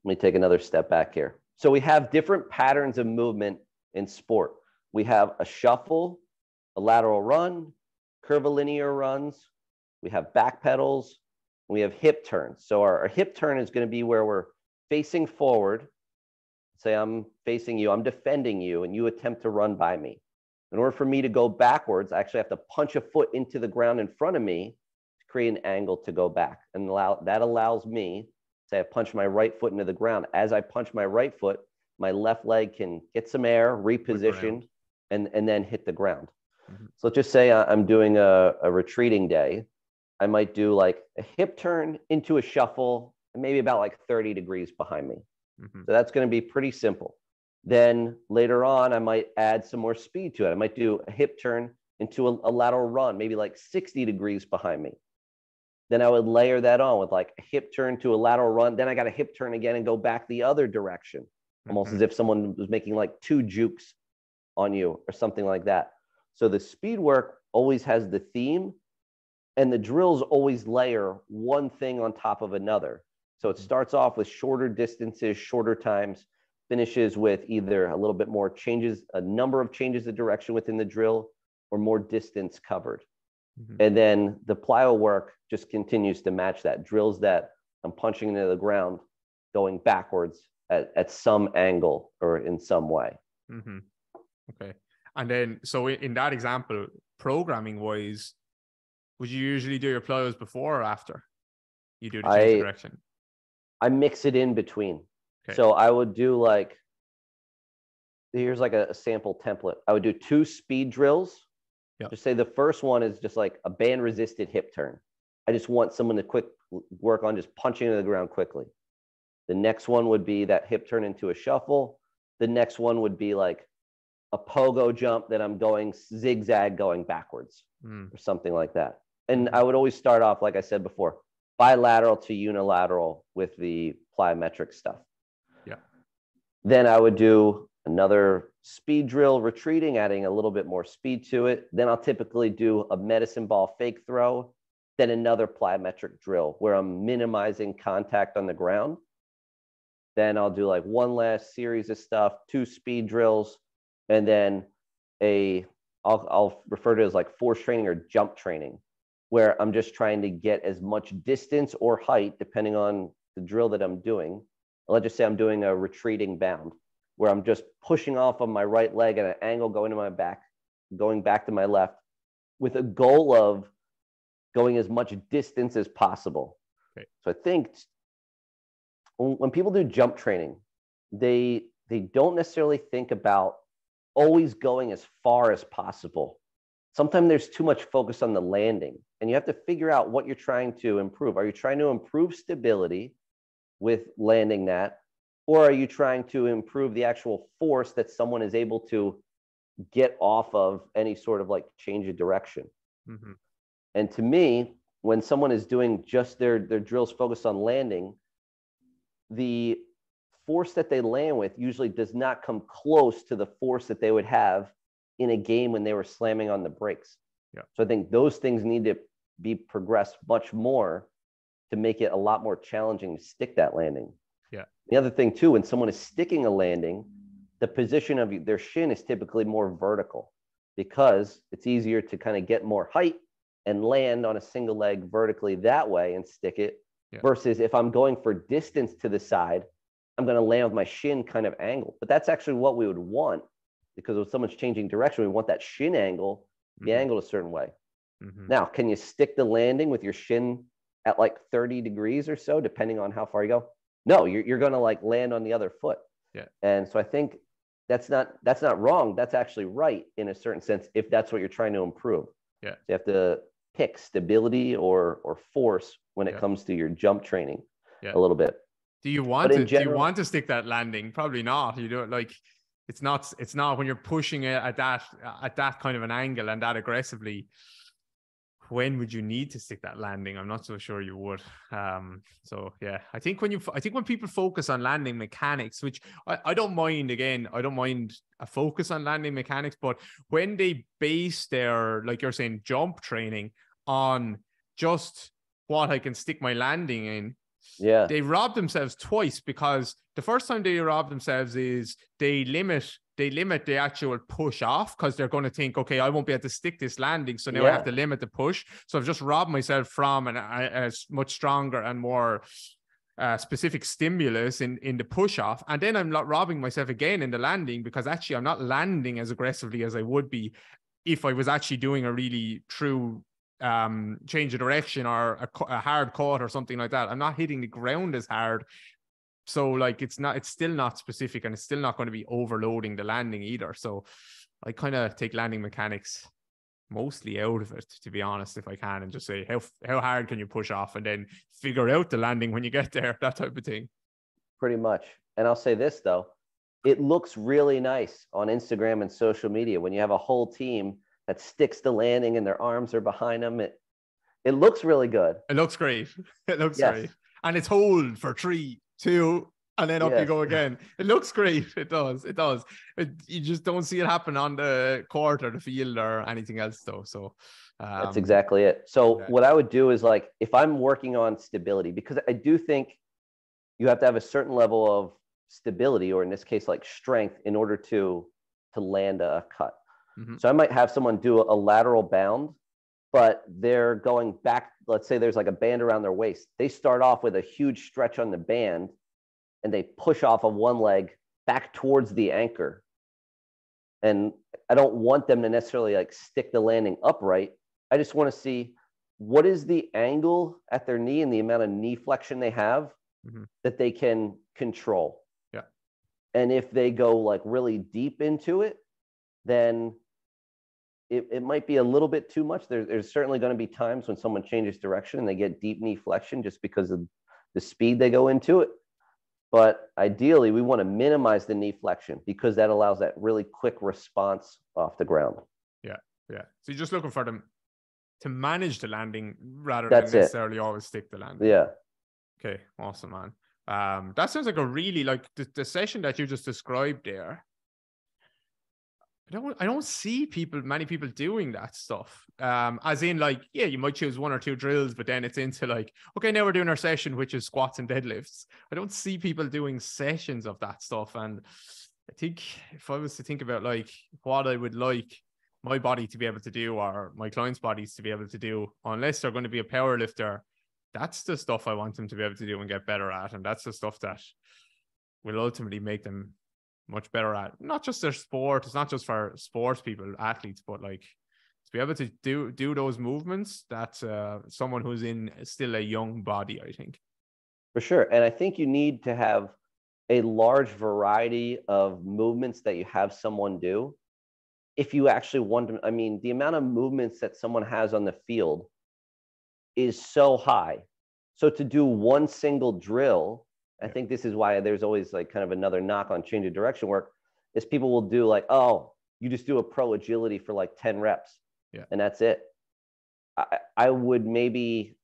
B: Let me take another step back here. So we have different patterns of movement in sport. We have a shuffle, a lateral run, curvilinear runs. We have back pedals. We have hip turns. So our hip turn is going to be where we're facing forward. Say I'm facing you, I'm defending you, and you attempt to run by me. In order for me to go backwards, I actually have to punch a foot into the ground in front of me to create an angle to go back. And that allows me, say I punch my right foot into the ground. As I punch my right foot, my left leg can get some air, reposition, and then hit the ground. Mm-hmm. So let's just say I'm doing a retreating day. I might do like a hip turn into a shuffle, and maybe about like 30 degrees behind me. Mm-hmm. So that's going to be pretty simple. Then later on, I might add some more speed to it. I might do a hip turn into a lateral run, maybe like 60 degrees behind me. Then I would layer that on with like a hip turn to a lateral run. Then I got a hip turn again and go back the other direction, almost as if someone was making like 2 jukes on you or something like that. So the speed work always has the theme, and the drills always layer one thing on top of another. So it starts off with shorter distances, shorter times, finishes with either a little bit more changes, a number of changes of direction within the drill, or more distance covered. And then the plyo work just continues to match that. Drills that I'm punching into the ground, going backwards at some angle or in some way.
A: Okay. And then, so in that example, programming wise, would you usually do your plyos before or after you do the change of direction?
B: I mix it in between.
A: Okay.
B: So I would do like, here's like a sample template. I would do 2 speed drills. Yep. Just say the first one is just like a band resisted hip turn. I just want someone to quick work on just punching into the ground quickly. The next one would be that hip turn into a shuffle. The next one would be like a pogo jump that I'm going zigzag going backwards or something like that. And I would always start off, like I said before, bilateral to unilateral with the plyometric stuff.
A: Yeah.
B: Then I would do another speed drill, retreating, adding a little bit more speed to it. Then I'll typically do a medicine ball fake throw, then another plyometric drill where I'm minimizing contact on the ground. Then I'll do like one last series of stuff, 2 speed drills, and then I'll refer to it as like force training or jump training, where I'm just trying to get as much distance or height, depending on the drill that I'm doing. Let's just say I'm doing a retreating bound, where I'm just pushing off on my right leg at an angle, going to my back, going back to my left, with a goal of going as much distance as possible. Okay. So I think when people do jump training, they don't necessarily think about always going as far as possible. Sometimes there's too much focus on the landing, and you have to figure out what you're trying to improve. Are you trying to improve stability with landing that? Or are you trying to improve the actual force that someone is able to get off of any sort of like change of direction? And to me, when someone is doing just their drills focused on landing, the force that they land with usually does not come close to the force that they would have in a game when they were slamming on the brakes. Yeah. So I think those things need to be progressed much more to make it a lot more challenging to stick that landing. Yeah. The other thing too, when someone is sticking a landing, the position of their shin is typically more vertical because it's easier to kind of get more height and land on a single leg vertically that way and stick it. Yeah. Versus if I'm going for distance to the side, I'm going to land with my shin kind of angle. But that's actually what we would want, because if someone's changing direction, we want that shin angle, the angle a certain way. Now, can you stick the landing with your shin at like 30 degrees or so, depending on how far you go? No, you're going to like land on the other foot. Yeah. And so I think that's not wrong. That's actually right in a certain sense, if that's what you're trying to improve. Yeah. So you have to pick stability or force when it comes to your jump training a little bit.
A: Do you want to stick that landing? Probably not. You don't like, it's not when you're pushing it at that kind of an angle and that aggressively. When would you need to stick that landing? I'm not so sure you would. So yeah, I think when people focus on landing mechanics, which I don't mind, again, I don't mind a focus on landing mechanics, but when they base their, like you're saying, jump training on just what I can stick my landing in, yeah, they rob themselves twice, because the first time they rob themselves is they limit the actual push off, because they're going to think, okay, I won't be able to stick this landing, so now I have to limit the push. So I've just robbed myself from a much stronger and more specific stimulus in the push off. And then I'm not robbing myself again in the landing, because actually I'm not landing as aggressively as I would be if I was actually doing a really true change of direction or a hard cut or something like that. I'm not hitting the ground as hard. So like it's still not specific, and it's still not going to be overloading the landing either. So I kind of take landing mechanics mostly out of it, to be honest, if I can, and just say how hard can you push off, and then figure out the landing when you get there, that type of thing. Pretty much. And I'll say this though, it looks really nice on Instagram and social media when you have a whole team that sticks the landing and their arms are behind them.
B: It looks really good.
A: It looks great. It looks
B: Yes.
A: great. And it's hold for 3, 2, and then up you
B: Yes.
A: go again. It looks great. It does. It does. You just don't see it happen on the court or the field or anything else, though. So
B: that's exactly it. So
A: yeah.
B: what I would do is, like, if I'm working on stability, because I do think you have to have a certain level of stability, or in this case, like strength, in order to land a cut.
A: Mm-hmm.
B: So I might have someone do a lateral bound, but they're going back. Let's say there's like a band around their waist. They start off with a huge stretch on the band, and they push off of one leg back towards the anchor. And I don't want them to necessarily like stick the landing upright. I just want to see what is the angle at their knee and the amount of knee flexion they have that they can control.
A: Yeah.
B: And if they go like really deep into it, then it might be a little bit too much. There's certainly going to be times when someone changes direction and they get deep knee flexion just because of the speed they go into it. But ideally, we want to minimize the knee flexion because that allows that really quick response off the ground.
A: Yeah, yeah. So you're just looking for them to manage the landing rather
B: That's
A: than necessarily always stick the landing.
B: Yeah.
A: Okay, awesome, man. That sounds like a really, like the session that you just described there. I don't see many people doing that stuff. As in, like, yeah, you might choose 1 or 2 drills, but then it's into like, okay, now we're doing our session, which is squats and deadlifts. I don't see people doing sessions of that stuff. And I think if I was to think about like what I would like my body to be able to do, or my clients' bodies to be able to do, unless they're going to be a power lifter, that's the stuff I want them to be able to do and get better at. And that's the stuff that will ultimately make them much better at not just their sport. It's not just for sports people, athletes, but like to be able to do those movements. That's someone who's in still a young body, I think.
B: For sure. And I think you need to have a large variety of movements that you have someone do. If you actually want to, I mean, the amount of movements that someone has on the field is so high. So to do one single drill, I think this is why there's always like kind of another knock on change of direction work, is people will do like, oh, you just do a pro agility for like 10 reps.
A: Yeah.
B: And that's it. I would maybe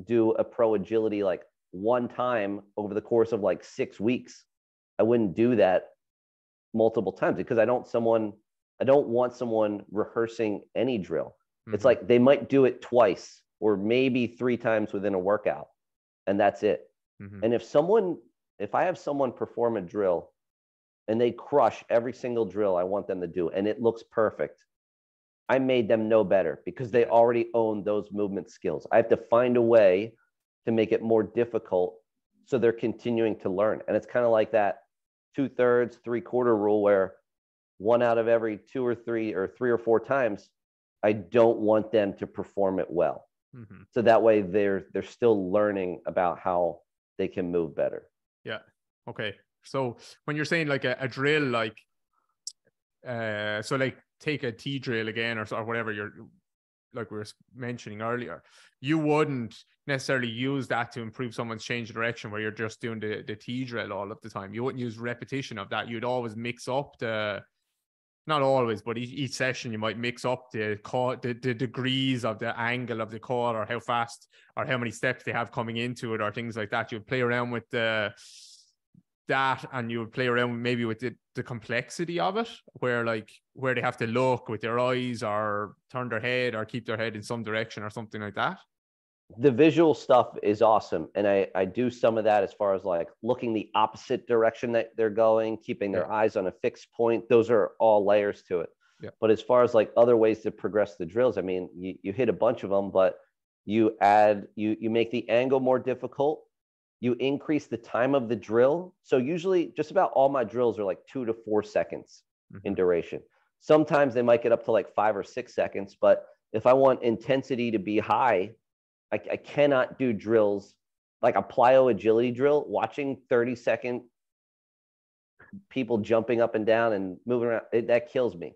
B: do a pro agility like one time over the course of like 6 weeks. I wouldn't do that multiple times because I don't want someone rehearsing any drill. It's like they might do it twice or maybe 3 times within a workout, and that's it. And if I have someone perform a drill and they crush every single drill I want them to do, and it looks perfect, I made them know better because they already own those movement skills. I have to find a way to make it more difficult so they're continuing to learn. And it's kind of like that 2/3, 3/4 rule where 1 out of every 2 or 3 or 3 or 4 times, I don't want them to perform it well. So that way they're still learning about how they can move better.
A: Yeah. Okay. So when you're saying like a drill, like, so like take a T drill again or whatever you're like we were mentioning earlier, you wouldn't necessarily use that to improve someone's change of direction where you're just doing the T drill all of the time. You wouldn't use repetition of that. You'd always mix up not always, but each session you might mix up the degrees of the angle of the core, or how fast or how many steps they have coming into it, or things like that. You'd play around with that, and you would play around maybe with the complexity of it, where they have to look with their eyes or turn their head or keep their head in some direction or something like that.
B: The visual stuff is awesome. And I do some of that as far as like looking the opposite direction that they're going, keeping their eyes on a fixed point. Those are all layers to it. Yeah. But as far as like other ways to progress the drills, I mean, you hit a bunch of them, but you make the angle more difficult. You increase the time of the drill. So usually just about all my drills are like 2 to 4 seconds in duration. Sometimes they might get up to like 5 or 6 seconds, but if I want intensity to be high, I cannot do drills like a plyo agility drill, watching 30-second people jumping up and down and moving around. That kills me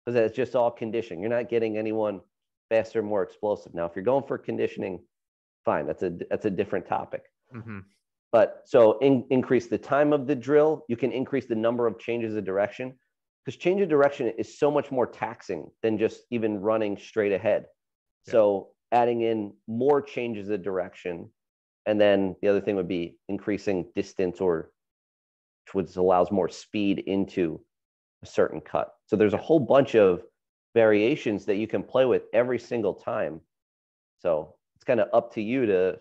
B: because it's just all conditioning. You're not getting anyone faster, more explosive. Now, if you're going for conditioning, fine. That's a different topic. But so increase the time of the drill. You can increase the number of changes of direction, because change of direction is so much more taxing than just even running straight ahead. Yeah. So adding in more changes of direction. And then the other thing would be increasing distance, or which allows more speed into a certain cut. So there's a whole bunch of variations that you can play with every single time. So it's kind of up to you to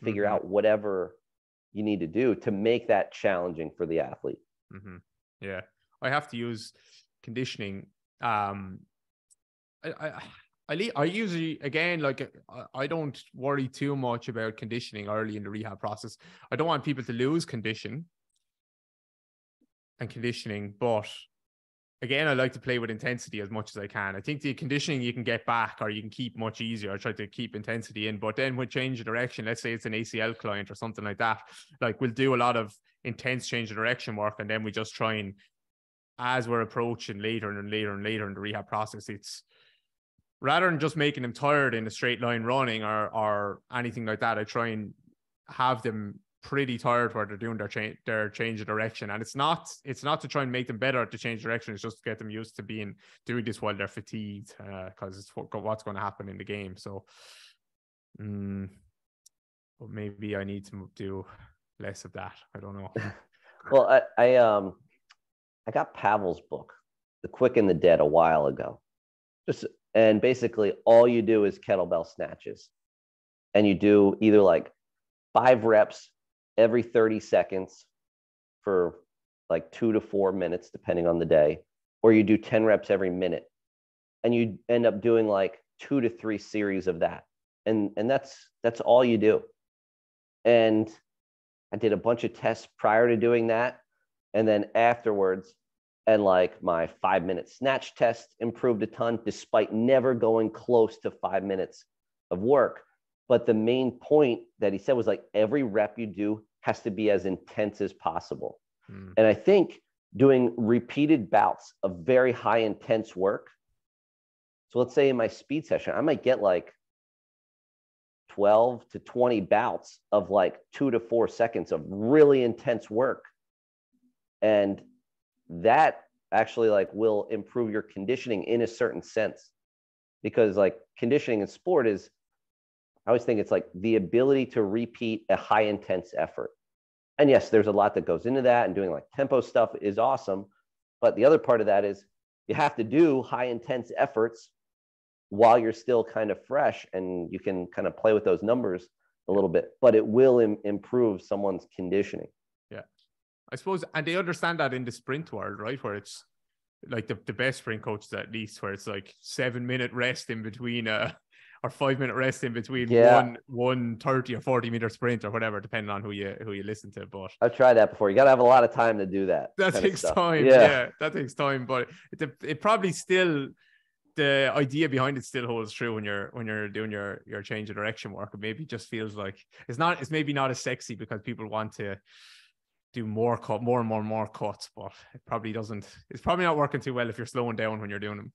B: figure out whatever you need to do to make that challenging for the athlete.
A: Yeah, I have to use conditioning. I usually, again, like, I don't worry too much about conditioning early in the rehab process. I don't want people to lose conditioning, but again, I like to play with intensity as much as I can. I think the conditioning you can get back, or you can keep much easier. I try to keep intensity in, but then with change of direction, let's say it's an ACL client or something like that, like we'll do a lot of intense change of direction work, and then we just try and, as we're approaching later and later and later in the rehab process, it's rather than just making them tired in a straight line running or anything like that, I try and have them pretty tired where they're doing their change of direction. And it's not to try and make them better at the change of direction. It's just to get them used to doing this while they're fatigued, because it's what's going to happen in the game. So but maybe I need to do less of that. I don't know.
B: Well, I got Pavel's book, The Quick and the Dead, a while ago. And basically all you do is kettlebell snatches, and you do either like 5 reps every 30 seconds for like 2 to 4 minutes, depending on the day, or you do 10 reps every minute, and you end up doing like 2 to 3 series of that. And that's all you do. And I did a bunch of tests prior to doing that. And then afterwards, and like my 5-minute snatch test improved a ton, despite never going close to 5 minutes of work. But the main point that he said was like, every rep you do has to be as intense as possible. And I think doing repeated bouts of very high intense work. So let's say in my speed session, I might get like 12 to 20 bouts of like 2 to 4 seconds of really intense work. And that actually like will improve your conditioning in a certain sense, because like conditioning in sport is, I always think it's like the ability to repeat a high intense effort. And yes, there's a lot that goes into that, and doing like tempo stuff is awesome. But the other part of that is you have to do high intense efforts while you're still kind of fresh, and you can kind of play with those numbers a little bit, but it will improve someone's conditioning.
A: Yeah, I suppose, and they understand that in the sprint world, right? Where it's like the best sprint coaches, at least, where it's like 7-minute rest in between or 5-minute rest in between one 30 or 40-meter sprint or whatever, depending on who you listen to. But
B: I've tried that before. You got to have a lot of time to do that.
A: That takes time. Yeah, that takes time. But it probably still, the idea behind it still holds true when you're doing your change of direction work. It maybe just feels like it's maybe not as sexy because people want to do more cuts, but it probably doesn't. It's probably not working too well if you're slowing down when you're doing them.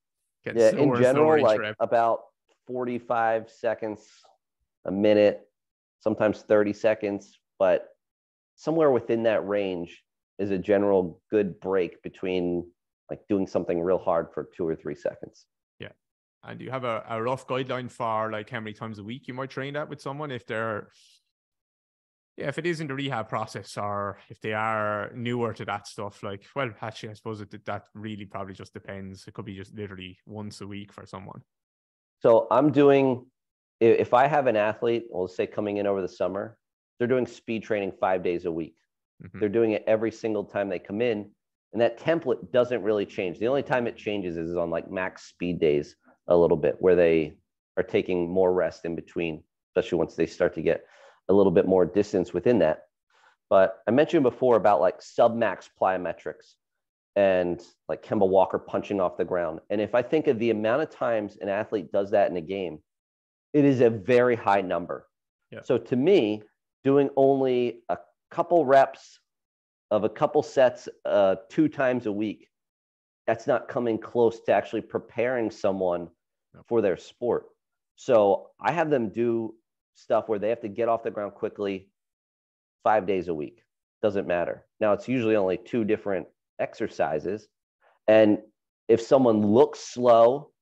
B: In general, like about 45 seconds a minute, sometimes 30 seconds, but somewhere within that range is a general good break between like doing something real hard for 2 or 3 seconds.
A: Yeah. And do you have a rough guideline for like how many times a week you might train that with someone if it is in the rehab process, or if they are newer to that stuff? Like, well, actually, I suppose that really probably just depends. It could be just literally once a week for someone.
B: So I'm doing, if I have an athlete, we'll say coming in over the summer, they're doing speed training 5 days a week. They're doing it every single time they come in. And that template doesn't really change. The only time it changes is on like max speed days a little bit, where they are taking more rest in between, especially once they start to get a little bit more distance within that. But I mentioned before about like sub-max plyometrics and like Kemba Walker punching off the ground. And if I think of the amount of times an athlete does that in a game, it is a very high number. Yeah. So to me, doing only a couple reps of a couple sets 2 times a week, that's not coming close to actually preparing someone for their sport. So I have them do stuff where they have to get off the ground quickly 5 days a week. Doesn't matter. Now, it's usually only 2 different exercises. And if someone looks slow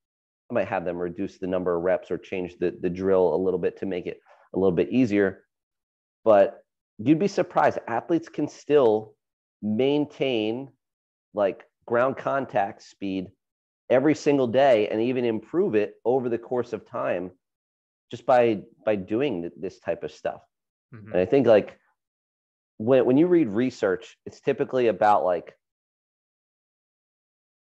B: I might have them reduce the number of reps or change the drill a little bit to make it a little bit easier. But you'd be surprised. Athletes can still maintain like ground contact speed every single day and even improve it over the course of time just by doing this type of stuff. And I think like when you read research, it's typically about like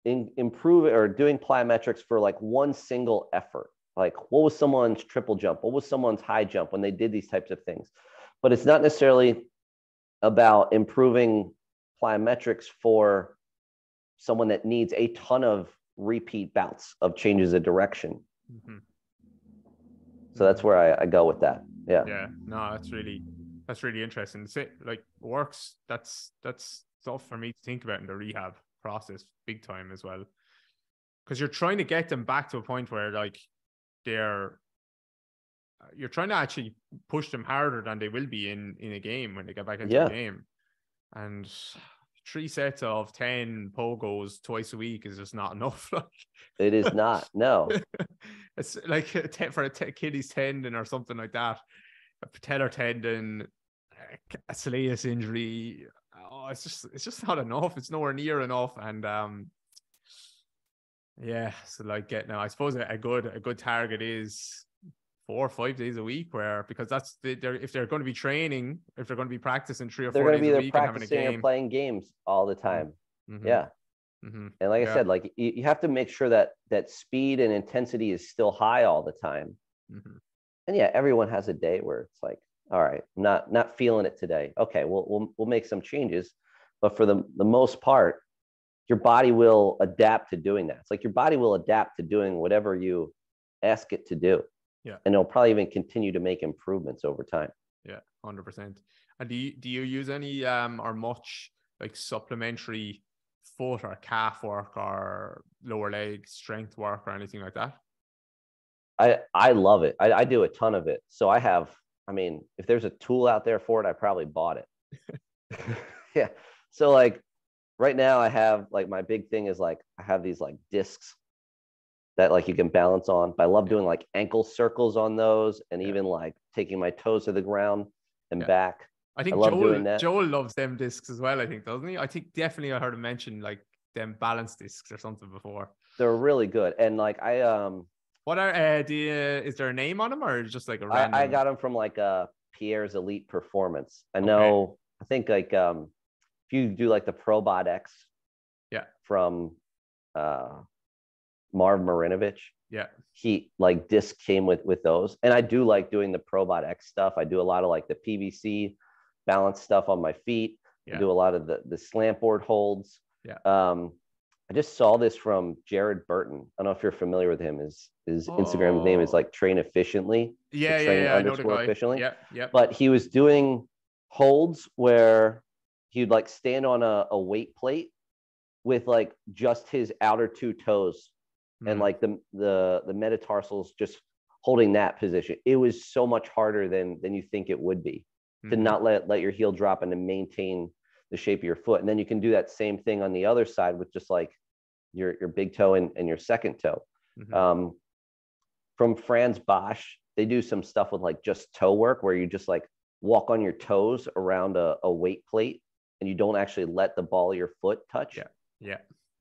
B: improving or doing plyometrics for like one single effort. Like what was someone's triple jump? What was someone's high jump when they did these types of things? But it's not necessarily about improving plyometrics for someone that needs a ton of repeat bouts of changes of direction. So that's where I go with that. Yeah.
A: Yeah. No, that's really interesting. It's like works. That's stuff for me to think about in the rehab process big time as well. Because you're trying to get them back to a point where like you're trying to actually push them harder than they will be in a game when they get back into a game. And 3 sets of 10 pogos twice a week is just not enough. Like, it
B: is not. No.
A: It's like for Achilles tendon or something like that, a patellar tendon, a soleus injury. Oh, it's just not enough. It's nowhere near enough. And so like I suppose a good target is 4 or 5 days a week, because that's if they're going to be training, if they're going to be practicing 3 or 4 days a week and having a game,
B: or playing games all the time. And like I said, like you have to make sure that speed and intensity is still high all the time. And everyone has a day where it's like, all right, I'm not feeling it today. Okay, we'll make some changes, but for the most part, your body will adapt to doing that. It's like your body will adapt to doing whatever you ask it to do. And it'll probably even continue to make improvements over time.
A: 100%. And do you use any or much like supplementary foot or calf work or lower leg strength work or anything like that?
B: I love it. I do a ton of it. So if there's a tool out there for it, I probably bought it. So like right now I have like my big thing is like I have these like discs that like you can balance on. But I love doing like ankle circles on those and even like taking my toes to the ground and back.
A: I think Joel loves them discs as well, I think, doesn't he? I think definitely I heard him mention like them balance discs or something before.
B: They're really good. And like
A: what are is there a name on them or just like a random?
B: I got them from like Pierre's Elite Performance. I know I think like if you do like the Probot X from Marv Marinovich. He like disc came with those. And I do like doing the Probot X stuff. I do a lot of like the PVC balance stuff on my feet. I do a lot of the slant board holds. I just saw this from Jared Burton. I don't know if you're familiar with him. His Instagram name is like Train Efficiently.
A: I know the guy.
B: Efficiently. But he was doing holds where he'd like stand on a weight plate with like just his outer 2 toes and like the metatarsals just holding that position. It was so much harder than you think it would be to not let your heel drop and to maintain the shape of your foot. And then you can do that same thing on the other side with just like your big toe and your second toe. From Franz Bosch, they do some stuff with like just toe work where you just like walk on your toes around a weight plate and you don't actually let the ball of your foot touch.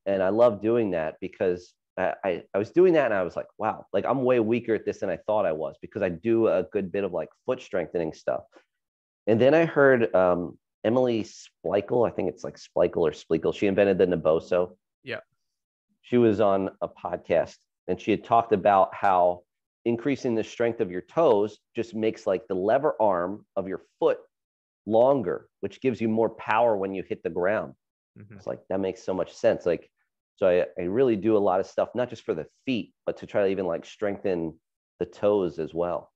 B: And I love doing that because I was doing that and I was like, wow, like I'm way weaker at this than I thought I was because I do a good bit of like foot strengthening stuff. And then I heard Emily Splichal, I think it's like Splichal or Splichal. She invented the Naboso. She was on a podcast and she had talked about how increasing the strength of your toes just makes like the lever arm of your foot longer, which gives you more power when you hit the ground. It's like, that makes so much sense. Like, so I really do a lot of stuff, not just for the feet, but to try to even like strengthen the toes as well.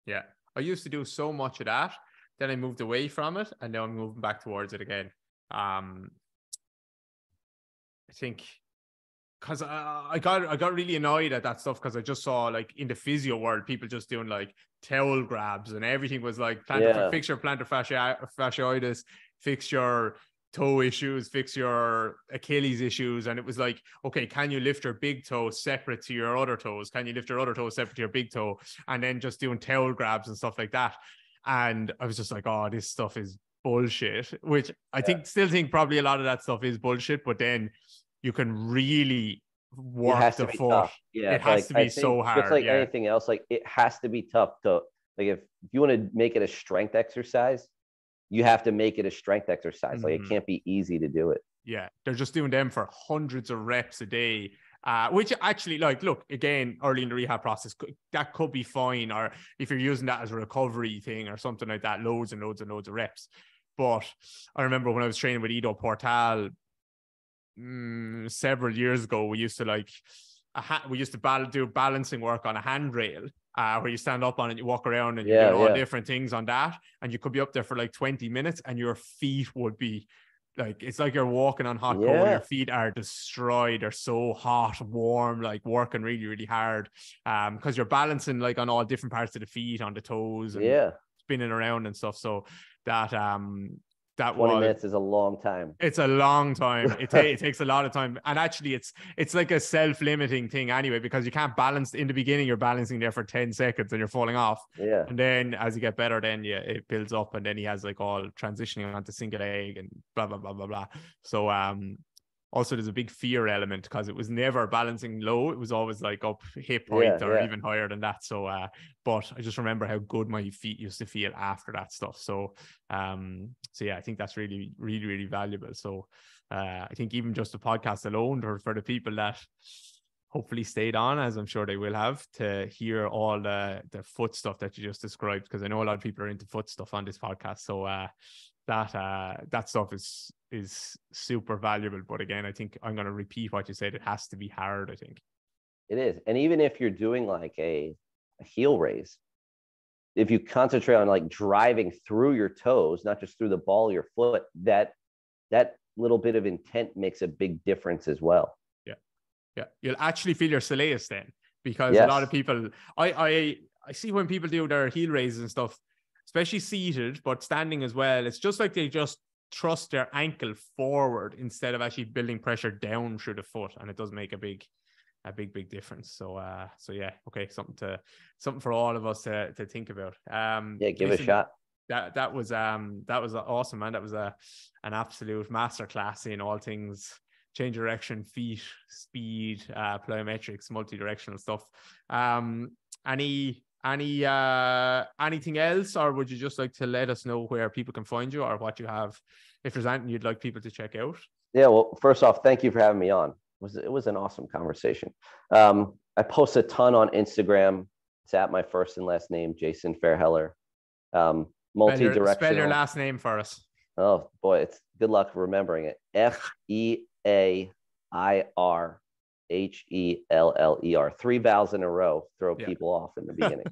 A: I used to do so much of that. Then I moved away from it and now I'm moving back towards it again. I think because I got really annoyed at that stuff because I just saw like in the physio world, people just doing like towel grabs and everything was like fix your plantar fasciitis, fix your toe issues, fix your Achilles issues. And it was like, okay, can you lift your big toe separate to your other toes? Can you lift your other toe separate to your big toe? And then just doing towel grabs and stuff like that. And I was just like, oh, this stuff is bullshit, which I still think probably a lot of that stuff is bullshit, but then you can really
B: It
A: work
B: has to
A: the
B: be
A: foot.
B: tough. Yeah.
A: It has
B: Like
A: to
B: I
A: be
B: think
A: so hard.
B: just like anything else, like it has to be tough to, like, if you want to make it a strength exercise, you have to make it a strength exercise. Like it can't be easy to do it.
A: Yeah. They're just doing them for hundreds of reps a day. Which actually, like, look, again, early in the rehab process, that could be fine. Or if you're using that as a recovery thing or something like that, loads and loads and loads of reps. But I remember when I was training with Ido Portal several years ago, we used to do balancing work on a handrail, where you stand up on it, you walk around, and you do all different things on that, and you could be up there for like 20 minutes, and your feet would be like, it's like you're walking on hot coal. Your feet are destroyed. They're so hot, warm, like working really, really hard, because you're balancing like on all different parts of the feet, on the toes, and spinning around and stuff. So that
B: 20 minutes is a long time.
A: It's a long time. It takes a lot of time. And actually it's like a self-limiting thing anyway, because you can't balance in the beginning. You're balancing there for 10 seconds and you're falling off.
B: Yeah.
A: And then as you get better, then it builds up, and then he has like all transitioning onto single leg and blah, blah, blah, blah, blah. So, also there's a big fear element, because it was never balancing low. It was always like up hip height or even higher than that. So, but I just remember how good my feet used to feel after that stuff. So, yeah, I think that's really, really, really valuable. So, I think even just the podcast alone, or for the people that hopefully stayed on, as I'm sure they will have, to hear all the foot stuff that you just described, because I know a lot of people are into foot stuff on this podcast. So, that stuff is super valuable. But again, I think I'm going to repeat what you said. It has to be hard, I think.
B: It is. And even if you're doing like a heel raise, if you concentrate on like driving through your toes, not just through the ball of your foot, that little bit of intent makes a big difference as well.
A: Yeah. You'll actually feel your soleus then, because a lot of people, I see when people do their heel raises and stuff, especially seated, but standing as well, it's just like they just thrust their ankle forward instead of actually building pressure down through the foot, and it does make a big difference. So yeah, okay, something for all of us to think about.
B: Give it a shot.
A: That was awesome, man. That was an absolute masterclass in all things change direction, feet, speed, plyometrics, multi-directional stuff. Anything else, or would you just like to let us know where people can find you, or what you have, if there's anything you'd like people to check out?
B: Yeah, well, first off, thank you for having me on. It was an awesome conversation. I post a ton on Instagram. It's at my first and last name, Jason Feairheller. Multi-Directional.
A: Spell your last name for us.
B: Oh boy, it's good luck remembering it. Feairheller. 3 vowels in a row throw people off in the beginning.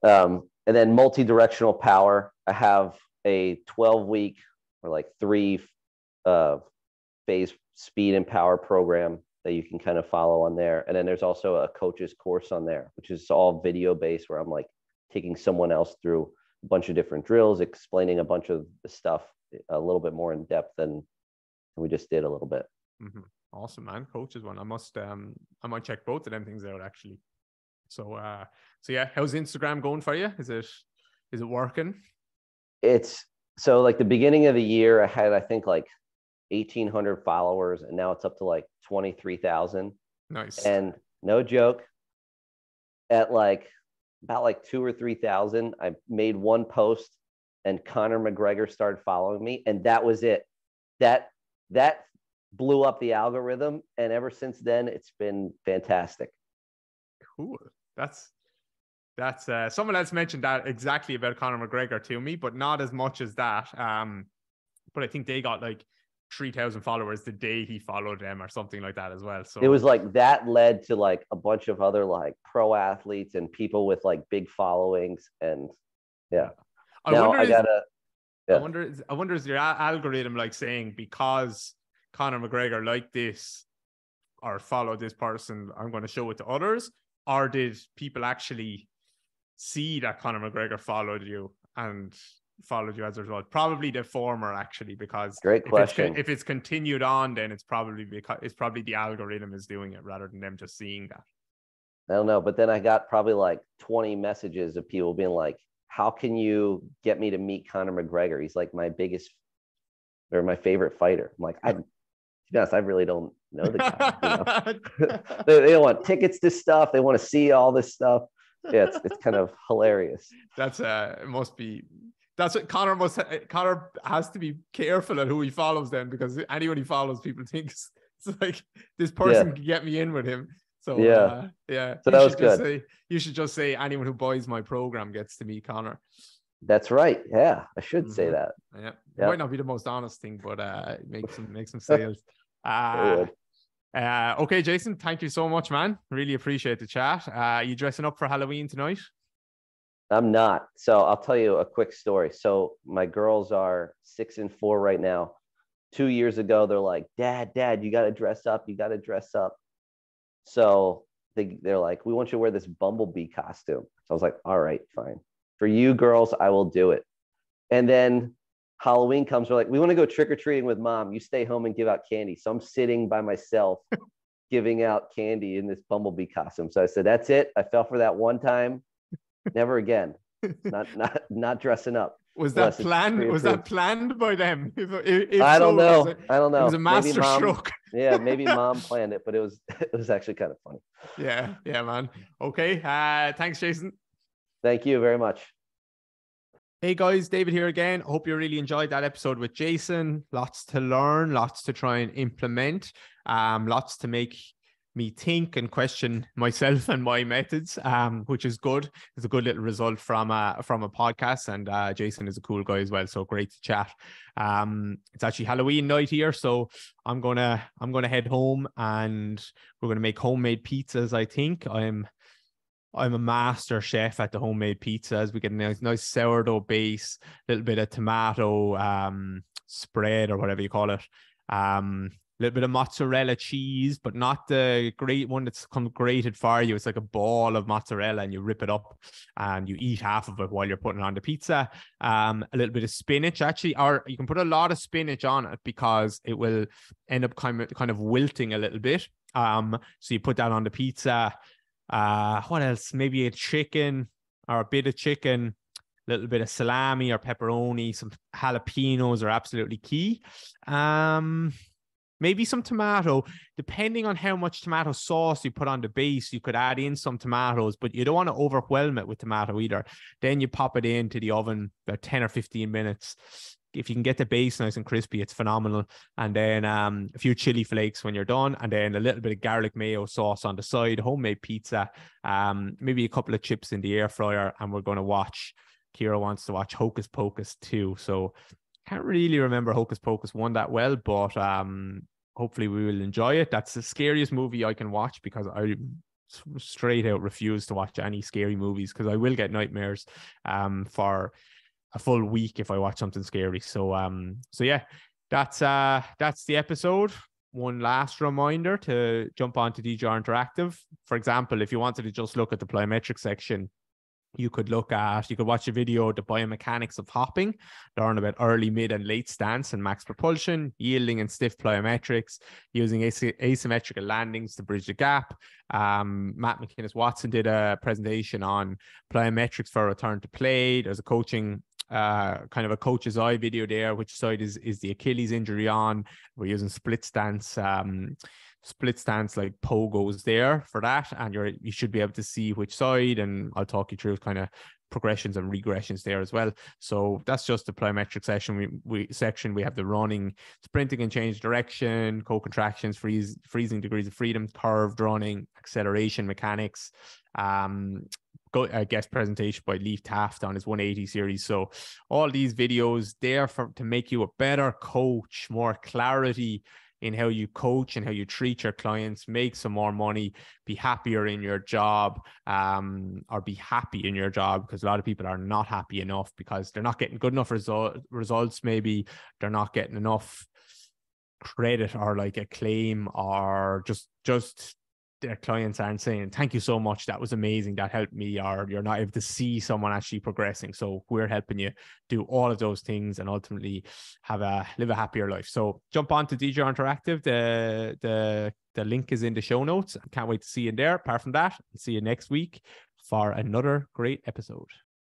B: And then multi-directional power. I have a 12-week or like 3 phase speed and power program that you can kind of follow on there. And then there's also a coach's course on there, which is all video based, where I'm like taking someone else through a bunch of different drills, explaining a bunch of the stuff a little bit more in depth than we just did a little bit.
A: Mm-hmm. Awesome, man. Coaches one. I might check both of them things out actually. So yeah, how's Instagram going for you? Is it working?
B: It's so like the beginning of the year, I had, I think, like 1,800 followers, and now it's up to like 23,000.
A: Nice.
B: And no joke, at like about like 2,000 or 3,000, I made one post, and Conor McGregor started following me, and that was it. That blew up the algorithm, and ever since then, it's been fantastic.
A: Cool. That's someone else mentioned that exactly about Conor McGregor to me, but not as much as that. But I think they got like 3,000 followers the day he followed them, or something like that as well. So
B: it was like that led to like a bunch of other like pro athletes and people with like big followings, and I
A: wonder is your algorithm like saying, because Conor McGregor liked this or followed this person, I'm going to show it to others? Or did people actually see that Conor McGregor followed you and followed you as a result? Probably the former, actually, because
B: Great question.
A: If it's continued on, then it's probably the algorithm is doing it rather than them just seeing that.
B: I don't know, but then I got probably like 20 messages of people being like, how can you get me to meet Conor McGregor? He's like my favorite fighter. I'm like, to be honest, I really don't know the guy. They don't want tickets to stuff. They want to see all this stuff. Yeah, it's kind of hilarious.
A: That's what Conor has to be careful at who he follows then, because anyone he follows, people think it's like, this person can get me in with him. So
B: yeah. So that was good.
A: You should just say anyone who buys my program gets to meet Conor.
B: That's right. Yeah, I should say that.
A: Yeah, it might not be the most honest thing, but make some sales. Okay, Jason, thank you so much, man. Really appreciate the chat. You dressing up for Halloween tonight?
B: I'm not. So I'll tell you a quick story. So my girls are 6 and 4 right now. 2 years ago, they're like, Dad, you got to dress up. You got to dress up. So they're like, we want you to wear this bumblebee costume. So I was like, all right, fine. For you girls, I will do it. And then Halloween comes. We're like, we want to go trick-or-treating with Mom. You stay home and give out candy. So I'm sitting by myself giving out candy in this bumblebee costume. So I said, that's it. I fell for that one time. Never again. Not dressing up.
A: Was that planned? Was that planned by them? If
B: I don't know. I don't know.
A: It was a master stroke.
B: Yeah, maybe Mom planned it, but it was actually kind of funny.
A: Yeah, man. Okay. Thanks, Jason.
B: Thank you very much.
A: Hey guys, David here again. I hope you really enjoyed that episode with Jason. Lots to learn, lots to try and implement, lots to make me think and question myself and my methods, which is good. It's a good little result from a podcast, and Jason is a cool guy as well, so great to chat. It's actually Halloween night here, so I'm gonna head home and we're gonna make homemade pizzas. I think I'm a master chef at the homemade pizzas. We get a nice sourdough base, a little bit of tomato spread or whatever you call it. Little bit of mozzarella cheese, but not the great one that's come grated for you. It's like a ball of mozzarella, and you rip it up and you eat half of it while you're putting it on the pizza. A little bit of spinach, actually, or you can put a lot of spinach on it because it will end up kind of wilting a little bit. So you put that on the pizza. What else? Maybe a chicken or a bit of chicken, a little bit of salami or pepperoni, some jalapenos are absolutely key. Maybe some tomato, depending on how much tomato sauce you put on the base, you could add in some tomatoes, but you don't want to overwhelm it with tomato either. Then you pop it into the oven about 10 or 15 minutes. If you can get the base nice and crispy, it's phenomenal. And then a few chili flakes when you're done, and then a little bit of garlic mayo sauce on the side, homemade pizza, maybe a couple of chips in the air fryer, and we're going to watch, Kira wants to watch Hocus Pocus 2. So can't really remember Hocus Pocus 1 that well, but hopefully we will enjoy it. That's the scariest movie I can watch because I straight out refuse to watch any scary movies because I will get nightmares for a full week if I watch something scary. So yeah, that's the episode. One last reminder to jump onto DGR Interactive. For example, if you wanted to just look at the plyometric section, you could watch a video, the biomechanics of hopping, learn about early, mid, and late stance and max propulsion, yielding and stiff plyometrics, using asymmetrical landings to bridge the gap. Matt McInnes-Watson did a presentation on plyometrics for return to play. There's a coaching, kind of a coach's eye video there. Which side is the Achilles injury on? We're using split stance like pogos there for that, and you should be able to see which side, and I'll talk you through kind of progressions and regressions there as well. So that's just the plyometric session. We have the running, sprinting and change direction, co-contractions, freezing degrees of freedom, curved running, acceleration mechanics. A guest presentation by Leif Taft on his 180 series. So all these videos there to make you a better coach, more clarity in how you coach and how you treat your clients, make some more money, be happier in your job, or be happy in your job, because a lot of people are not happy enough because they're not getting good enough results. Maybe they're not getting enough credit or like acclaim, or just their clients aren't saying, thank you so much, that was amazing, that helped me, or you're not able to see someone actually progressing. So we're helping you do all of those things and ultimately live a happier life. So jump on to DJ Interactive. The link is in the show notes. I can't wait to see you in there. Apart from that, I'll see you next week for another great episode.